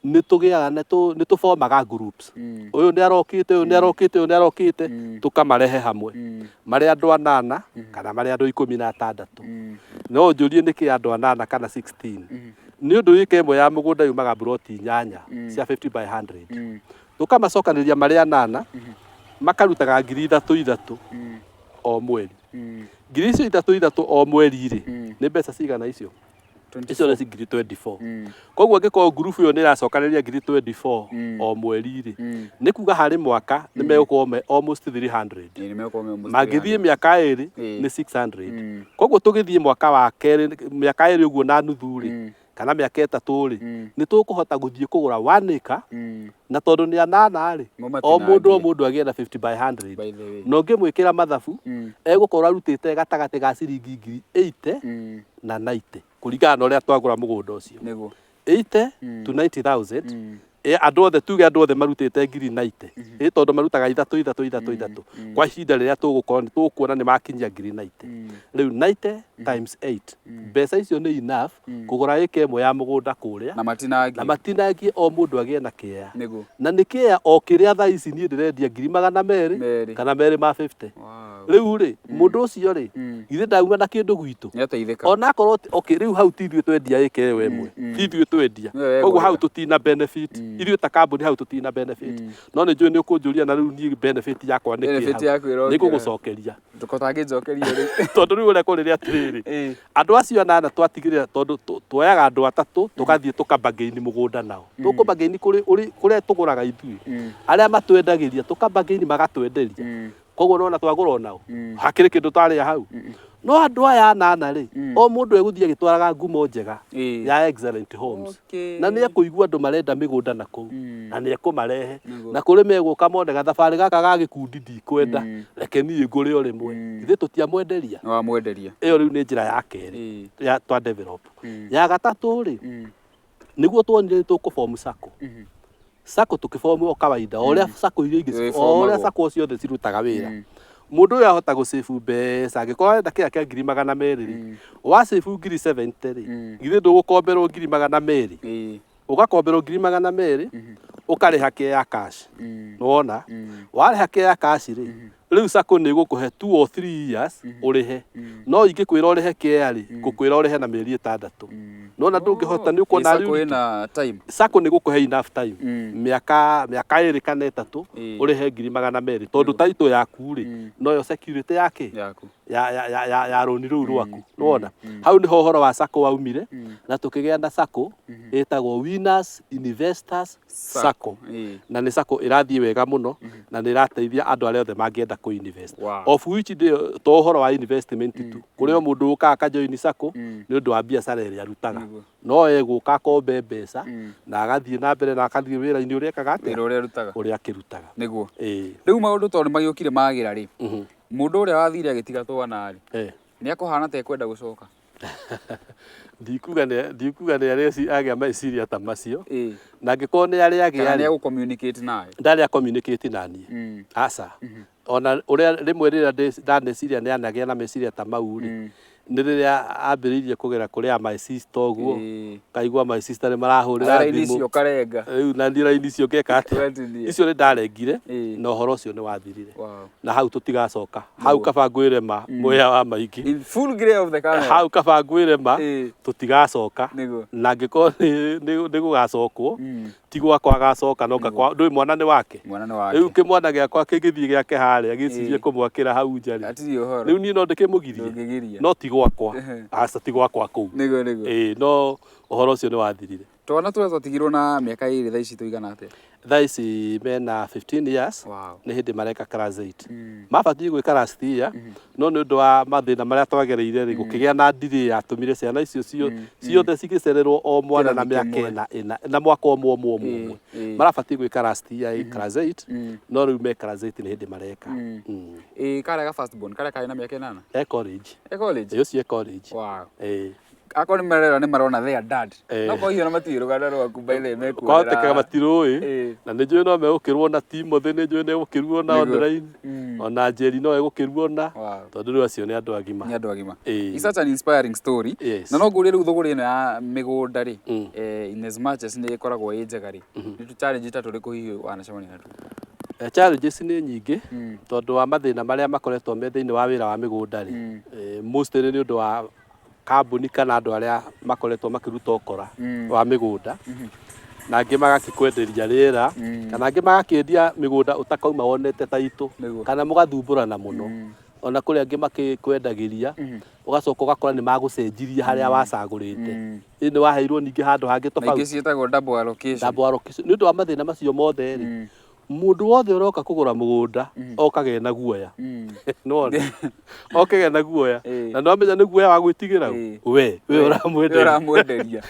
nĩ tũgĩaga nĩ tũformaga groups. Ũyũ nĩ arokĩte, ũyũ nĩ arokĩte, ũyũ nĩ arokĩte, tũkamarehe hamwe marĩ andũ 8 kana marĩ andũ 16. No njũrie nĩkĩ andũ 8 kana 16? Nĩ ũndũ wika ĩmwe ya mũgũnda yumaga buroti 8 cia 50 by 100. Tũkamacokanĩrĩria marĩ 8 makarutaga 3,000 o mweri. 3,000 o mweri rĩ, nĩ mbeca cigana icio? Icio nĩ 24,000. Koguo angĩkorwo ngurubu ĩyo nĩ ĩracokanĩrĩria 24,000 o mweri rĩ, nĩ kuga harĩ mwaka nĩ megũkorwo almost 300. Mangĩthiĩ mĩaka 2 nĩ 600. Koguo tũgĩthiĩ mwaka wa kerĩ, mĩaka 2 ũguo na nuthu rĩ, kana mĩaka 3 rĩ, nĩ tũkũhota gũthiĩ kũgũra 1 acre na tondũ nĩ 8 rĩ, o mũndũ agĩe na 50 by 100. No ngĩmwĩkĩra mathabu egũkorwo arutĩte gatagatĩ ga ciringi 80,000 na 90 kũringana na ũrĩa twagũra mũgũnda ũcio. 80 to 90,000 andũ othe tuge andũ othe marutĩte 90,000 tondũ marutaga 3,000 kwa ihinda rĩrĩa tũgũkorwo tũkuona nĩ makinyia 90,000. Rĩu 90 times 8 mbeca icio nĩ enough kũgũra ĩka ĩmwe ya mũgũnda kũrĩa na matinangie o mũndũ agĩe na kĩea. Na nĩ kĩea o kĩrĩa thaa ici niĩ ndĩrendia 200 kana 250. Rĩu rĩ, mũndũ ũcio rĩ, githĩ ndauma na kĩndũ gwitũ onakorwo rĩu hau ti ithuĩ twendia ĩka ĩyo ĩmwe, ti ithuĩ twendia, koguo hau tũtina benefit. Ithuĩ ta kambuni hau tũtina benefit. No nĩ njũĩ nĩ ũkũnjũria na rĩu niĩ benefit yakwa nĩ kĩ hau? Nĩ ngũgũcokeria tondũ rĩu ũrĩa kũrĩ atĩrĩrĩ, andũ acio 8 twatigĩrĩra tondũ tuoyaga andũ 3 tũgathiĩ tũkambagaini mũgũnda nao. Tũkũmbagaini kũrĩa tũgũraga ithuĩ, arĩa matwendagĩria tũkambagaini magatwenderia. Koguo nona twagũra onao hakĩrĩ kĩndũ twarĩa hau. No andũ aya 8 rĩ, o mũndũ egũthiĩ agĩtwaraga ngumo njega ya Excellent Homes na nĩ ekũigua andũ marenda mĩgũnda na kũu na nĩ ekũmarehe na kũrĩ megũka mone gathabarĩ gaka ga gĩkundi ndikwenda, reke niĩ ngũrĩ o rĩmwe. Ithuĩ tũtiamwenderia. Ĩyo rĩu nĩ njĩra ya kerĩ ya twa develop. Ya gatatũ rĩ, nĩguo tuonire nĩ tũkũform SACCO. SACCO tũkĩform o kawaida o ũrĩa SACCO iria ingĩ o ũrĩa SACCO ciothe cirutaga wĩra. Mũndũ ũyũ ahota gũsave mbeca angĩkorwo arenda kĩrĩa kĩa 200,000 rĩ, wasave 70,000 rĩ, githĩ ndũgũkomberwo 200,000, ũgakomberwo 200,000 ũkarĩha kĩya cash. Nĩwona warĩha kĩya cash rĩ, rĩu SACCO nĩ ĩgũkũhe 2 or 3 years ũrĩhe. No ingĩkwĩra ũrĩhe kĩya rĩ, ngũkwĩra ũrĩhe na mĩeri 6. Nona ndũngĩhota nĩ ũkuona rĩu SACCO nĩ ĩgũkũhe enough time, mĩaka 2 kana 3 ũrĩhe 200,000 tondũ taitũ yaku rĩ, noyo security yake ya rũni rũu rwaku. Nĩwona hau nĩho ũhoro wa SACCO waumire na tũkĩgĩa na SACCO ĩtagwo Winners Investors SACCO. Na nĩ SACCO ĩrathiĩ wega mũno na nĩ ĩrateithia andũ arĩa othe mangĩenda ku-invest. Of which to ũhoro wa investment tu, kũrĩ o mũndũ ũkaga akajoin SACCO nĩ ũndũ wa biacara ĩrĩa arutaga. No egũka akombe mbeca na agathiĩ na mbere na akathiĩ wĩra-inĩ ũrĩa ekaga atĩa, ũrĩa akĩrutaga. Nĩguo rĩu maũndũ tondũ nĩ magĩũkire magĩra rĩ, mũndũ ũrĩa wathire agĩtiga twana rĩ, nĩ ekũhana ta ekwenda gũcoka. Ndikuga nĩ agĩa meciria ta macio, na angĩkorwo nĩ arĩa agĩa nĩ egũcommunicate nawe, ndarĩ communicate na niĩ. Aca ona ũrĩa rĩmwe rĩrĩa ndaneciria nĩ anagĩa na meciria ta mau rĩ, nĩ rĩrĩa ambĩrĩirie kũgera kũrĩa my sister ũguo kaigua my sister nĩ marahũrĩra thimũ icio karenga rĩu na nĩ raini icio ngeka atĩa icio nĩ ndarengire na ũhoro ũcio nĩ wathirire na hau tũtigacoka hau kaba ngwĩre ma mũhĩa wa maingĩ in full grey of the camera hau kaba ngwĩre ma tũtigacoka na angĩkorwo nĩ gũgacokwo ti gwakwa agacoka no ndũĩ mwana nĩ wake rĩu kĩmwana gĩakwa kĩngĩthiĩ gĩake harĩa gĩcirie kũmwakĩra hau nja rĩu niĩ no ndĩkĩmũgirie no ti gwakwa aca ti gwakwa kũu no ũhoro ũcio nĩ wathirire. Twana tũrĩa twatigirwo na mĩaka ĩrĩ thaa ici tũigana atĩa? Thaa ici mena 15 years nĩ hĩndĩ mareka class 8 mabatiĩ gwĩka last year no nĩ ũndũ wa mathĩna marĩa twagereire rĩ gũkĩgĩa na delay yatũmire ciana icio ciothe cigĩcererwo o mwana na mĩaka ĩna na mwaka ũmwe marabatiĩ gwĩka last year class 8 no rĩu me class 8 nĩ hĩndĩ mareka. Karĩa ga first born karĩa karĩ na mĩaka ĩnana e college ũcio e college. Ako nĩ marera nĩ marona their dad no kwa hiyo na matirĩ rũganda rwaku baile mekuo kwahoteka matirũĩ na nĩ njũĩ no megũkĩrwo na Timothy nĩ njũĩ nĩ egũkĩrwo na online ona Njeri no egũkĩrwo na tondũ rĩu acio nĩ andũ agima. It's such an inspiring story na no ngũrie rĩu thũgũrĩ ĩno ya mĩgũnda rĩ in as much as nĩ ĩkoragwo ĩ njega rĩ nĩ challenge ta tũrĩkũ hihi wanacemania natuo? Challenges nĩ nyingĩ tondũ wa mathĩna marĩa makoretwo me thĩinĩ wa wĩra wa mĩgũnda rĩ mostly nĩ ũndũ wa kambuni kana andũ arĩa makoretwo makĩruta ũkora wa mĩgũnda na angĩ magakĩkwenderia rĩera kana angĩ magakĩendia mĩgũnda ũtakauma wonete taitũ kana mũgathumbũrana mũno ona kũrĩ angĩ makĩkwendagĩria ũgacoka ũgakora nĩ magũcenjirie harĩa wacagũrĩte nĩ waheirwo ningĩ handũ hangĩ tofauti maingĩ ciĩtagwo double allocation nĩ ũndũ wa mathĩna macio mothe rĩ mũndũ wothe ũroka kũgũra mũgũnda okage na guoya none okage na guoya na no amenya nĩ guoya wa gwĩtigĩra we ũramwenderia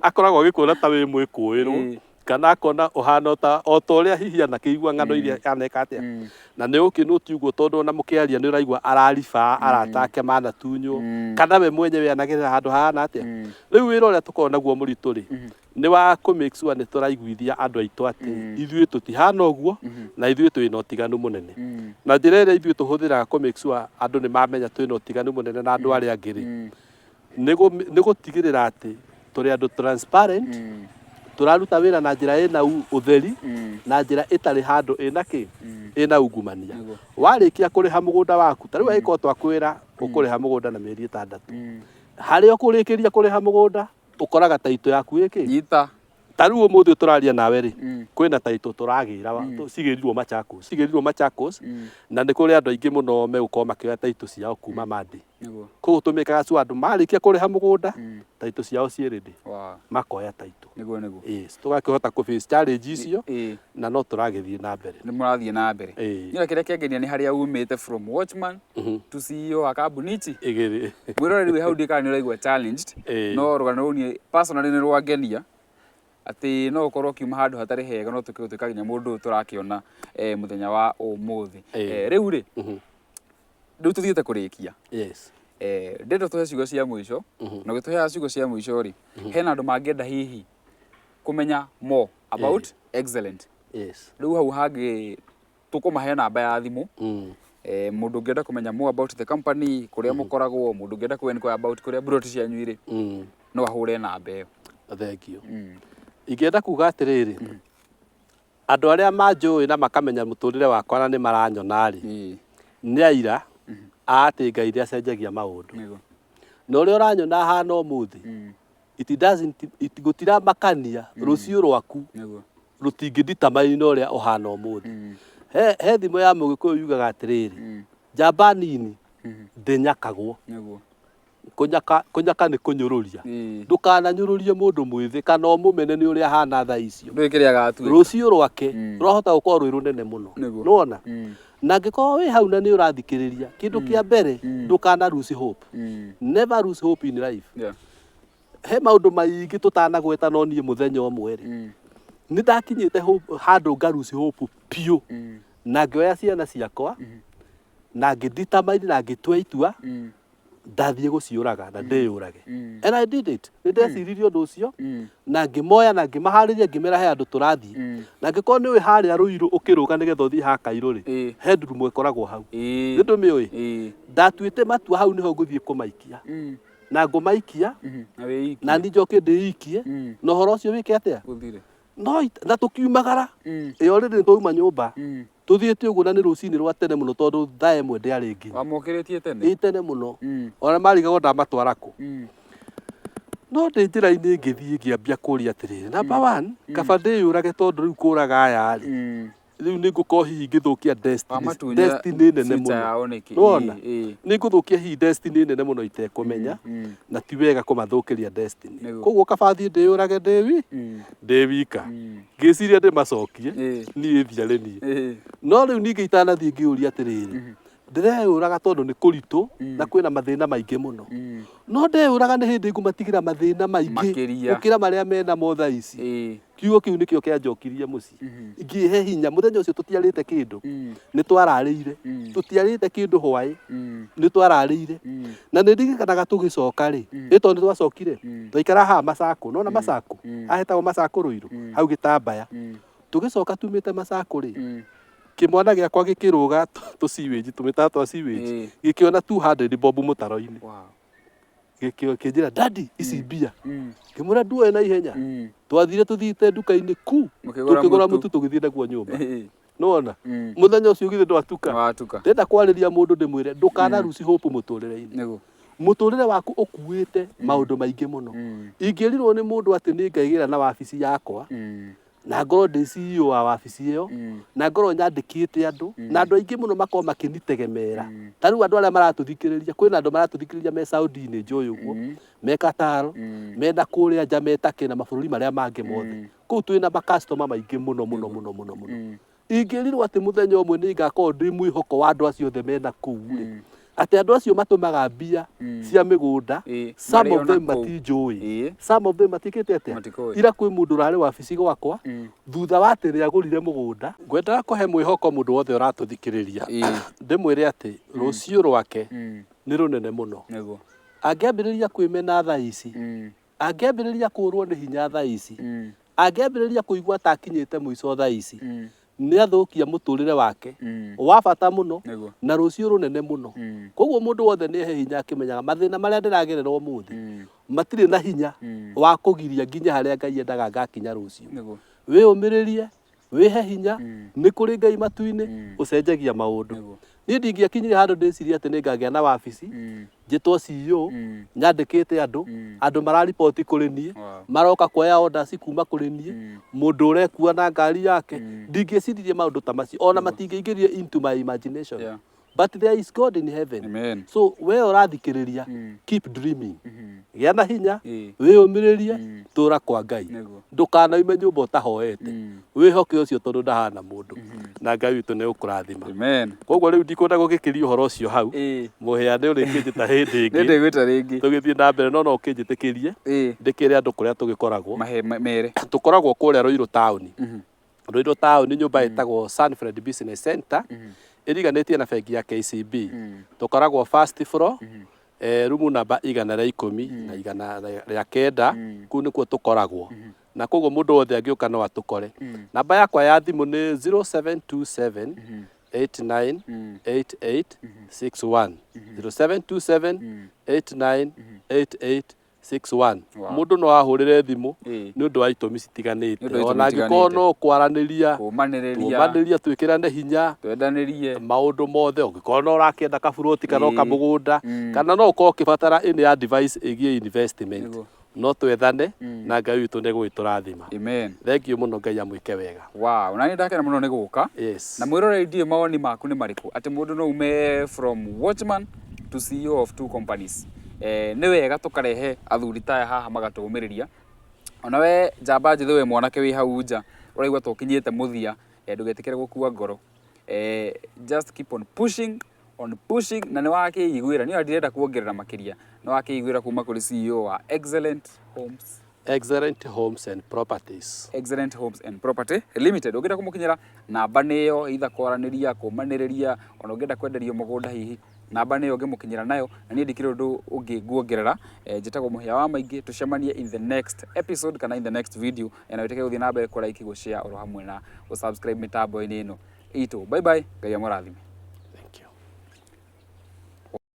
akoragwo agĩkuona ta wĩ mwĩkũĩrwo kana akona ũhana o ta ũrĩa hihi anakĩigua ng'ano iria aneka atĩa na nĩ ũkĩnũti ũguo tondũ ona mũkĩaria nĩ ũraigua arariba aratake manatunywo kana we mwenyewe anagerera handũ hahana atĩa rĩu wĩra ũrĩa tũkoragwo naguo mũritũ rĩ nĩ wa kũ make sure nĩ tũraiguithia andũ aitũ atĩ ithuĩ tũtihana ũguo na ithuĩ twĩna ũtiganu mũnene na njĩra ĩrĩa ithuĩ tũhũthĩraga kũ make sure andũ nĩ mamenya twĩna ũtiganu mũnene na andũ arĩa angĩ rĩ nĩ gũtigĩrĩra atĩ tũrĩ andũ transparent tũraruta wĩra na njĩra ĩna ũtheri na njĩra ĩtarĩ handũ ĩna ungumania warĩkia kũrĩha mũgũnda waku ta rĩu angĩkorwo twakwĩra ũkũrĩha mũgũnda na mĩeri 6 harĩa ũkũrĩkĩria kũrĩha mũgũnda ũkoraga taitũ yaku nyita ta rĩu ũmũthĩ tũraria nawe rĩ kwĩna taitũ tũragĩra cigĩrirwo Machakos na nĩ kũrĩ andũ aingĩ mũno megũkorwo makĩoya taitũ ciao kuma Monday koguo tũmĩkaga tu andũ marĩkia kũrĩha mũgũnda taitũ ciao ciĩ ready makoya taitũ tũgakĩhota kũ face challenge icio na no tũragĩthiĩ na mbere nĩ mũrathiĩ na mbere nyina kĩrĩa kĩangenia nĩ harĩa umĩte from watchman to CEO wa kambuni ici mwĩroreri wĩ hau ndĩkara nĩ ũraigua challenged no rũgano rũu niĩ personally nĩ rwangenia atĩ no ũkorwo kiuma handũ hatarĩ hega no tũkĩtuĩka nginya mũndũ ũyũ tũrakĩona mũthenya wa ũmũthĩ rĩu rĩ rĩu tũthiĩte kũrĩkia ndĩrenda tũhe ciugo cia mũico na gĩtũheaga ciugo cia mũico rĩ hena andũ mangĩenda hihi kũmenya more about Excellent rĩu hau hangĩ tũkũmahe namba ya thimũ mũndũ ũngĩenda kũmenya more about the company kũrĩa mũkoragwo mũndũ ũngĩenda kũenquire about kũrĩa broti cianyu irĩ no ahũre namba ĩyo. Thank you. Ingĩenda kuga atĩrĩrĩ andũ arĩa manjũĩ na makamenya mũtũrĩre wakwa na nĩ maranyona rĩ nĩ aira atĩ Ngai nĩ acenjagia maũndũ na ũrĩa ũranyona hana ũmũthĩ gũtira makania rũciũ rwaku rũtingĩdetermine ũrĩa ũhana ũmũthĩ he thimũ ya Mũgĩkũyũ yugaga atĩrĩrĩ njamba nini ndĩnyakagwo kũnyaka nĩ kũnyũrũria ndũkananyũrũrie mũndũ mwĩthĩ kana ũmũmene nĩ ũrĩa hana thaa icio rũciũ rwake rwahota gũkorwo rwĩ rũnene mũno nĩwona na angĩkorwo wĩ hau na nĩ ũrathikĩrĩria kĩndũ kĩa mbere ndũkana lose hope never lose hope in life he maũndũ maingĩ tũtanagweta no niĩ mũthenya ũmwe rĩ nĩ ndakinyĩte handũ nga lose hope piũ na ngĩoya ciana ciakwa na ngĩdetermine na ngĩtua itua ndathie guciuraga na ndiyurage. And I did it. Ndeciririe undu ucio na ngimoya na ngimahariria ngimera he andu turathie na ngiko ni wi haria ruiru ukiruga nigetha uthie ha Kairu ri headroom ikoragwo hau ni ndumiui ndatuite matua hau niho nguthie kumaikia na ngumaikia na ni njoke ndiikie no horo ucio wike atia no na tukiumagara iyo riri twauma nyumba tuthiete uguo na ni rucini rwa tene muno tondu thaa imwe ndiari ngi wamokiritie tene tene muno ona marigago ndamatwarako no ndi njira-ini ngithie ngiambia kuria atiriri number 1 kaba ndiyurage tondu riu kuraga aya ri riu ni ngukorwo hihi ngithukia destiny nene muno nona ni nguthukia hihi destiny nene muno itekumenya na ti wega kumathukiria destiny koguo kaba thie ndiyurage ndi wika ngiciria ndi macokie ni thiare ni no riu ningi itanathie ngiuria atiriri ndireyuraga tondu ni kuritu na kwina mathina maingi muno no ndeyuraga ni hindi ngumatigira mathina maingi gukira maria mena motha ici kiugo kiu nikio kianjokirie muci ngihe hinya muthenya ucio tutiarite kindu ni twararire tutiarite kindu hwai ni twararire na ndirikanaga tugicoka ri ito ni twacokire twaikara ha Macako nona Macako ahetagwo Macako ruiru hau Gitambaya tugicoka tumite Macako ri kimwana giakwa gikiruga tusiweji tumita twa siweji gikiona 200 bob mutaro-ini gikio kinjira daddy ici mbia kimura nduoe na ihenya twathire tuthite nduka-ini ku tukigura mutu tugithie naguo nyumba nona muthenya ucio githe ndwatuka ndenda kwariria mundu ndimwire ndukana ruci hope muturire-ini muturire waku ukuite maundu maingi muno ingirirwo ni mundu ati ni ngaigira na wabici yakwa na ngoro ndi CEO wa wabici iyo na ngoro nyandikite andu na andu aingi muno makorwo makinitegemera tariu andu aria maratuthikiriria kwina andu maratuthikiriria me Saudi-ini njui uguo me Qatar me na kuria nja me Turkey na mabururi maria mangi mothe kuu twina ma customer maingi muno ingirirwo ati muthenya umwe ni ngakorwo ndi mwihoko wa andu acio othe mena kuu ati andu acio matumaga mbia cia migunda some of them matinjui some of them matikite atia ira kwi mundu rari wabici gwakwa thutha wa ati ri agurire mugunda ngwenda kuhe mwihoko mundu wothe uratuthikiriria ndimwire ati rucio rwake ni runene muno angiambiriria kwimena thaa ici angiambiriria kurwo ni hinya thaa ici angiambiriria kuigua takinyite muico thaa ici ni athukia muturire wake wa bata muno na rucio runene muno koguo mundu wothe ni he hinya akimenyaga mathina maria ndiragerera umuthi matire na hinya wa kugiria nginya haria Ngai endaga ngakinya rucio wiyumiririe wihe hinya ni kuri Ngai matu-ini ucenjagia maundu ni ndingiakinyire handu ndiciria ati ni ngagia na wabici njitwo CEO nyandikite andu mararipoti kuri nie maroka kuoya orders kuma kuri nie mundu urekua na ngari yake ndingicirie maundu ta macio ona matingeigirie into my imagination but there is God in heaven. Amen. So we urathikiriria keep dreaming gia na hinya wiyumiririe tura kwa Ngai ndukanaime nyumba utahoete wihoke ucio tondu ndahana mundu na Ngai witu ni ukurathima. Amen. Koguo riu ndikwenda gugikiria uhoro ucio hau muhia ni urikinjita hindi ingi ndigwita ringi tugithie na mbere no ukinjitikirie ndikire andu kuria tugikoragwo mere tukoragwo kuria Ruiru town Ruiru town nyumba itagwo Sunfred Business Center iriganitie na bengi ya KCB tukoragwo first floor rumu namba 110 na 109 ku nikuo tukoragwo na koguo mundu wothe angiuka no atukore namba yakwa ya thimu ni 0727 898861 0727 898861 mundu no ahurire thimu ni undu wa itumi citiganite ona angiko no kwaraniria kumaniria twikirane hinya twendanirie maundu mothe ungiko no urakenda kaburoti kana kamugunda kana no uko kibatara ini ya device igie investment no twethane na Ngai witu ni gwiturathima. Amen. Thank you muno Ngai amwike wega. Wow, na ni ndakena muno ni guka. Yes. Na mwiroreri mawoni maku ni mariku ati mundu no ume from watchman to CEO of two companies. Ni wega tukarehe athuri taya haha magatugumiriria ona we njamba njithe we mwanake wi hau nja uraigua tukinyite muthia ndugetikire gukua ngoro just keep on pushing na ni wakiiguira ni ndirenda kuongerera makiria ni wakiiguira kuma kuri CEO wa Excellent Homes and Properties Limited ugenda kumukinyira namba niyo itha kwaraniria kumaniriria ona ungenda kwenderio mugunda hihi namba nä yo ngä må kinyä nayo na niä ndikire å ndå å ngä nguongerera njätagwo må hia wa maingä tå cemanie in the next episode kana in the next video na wä tä ke gå thiä na mbere kå like gå share oro hamwe na gå subscribe mä tambo-inä ä no itå bye bye ngai amå rathime.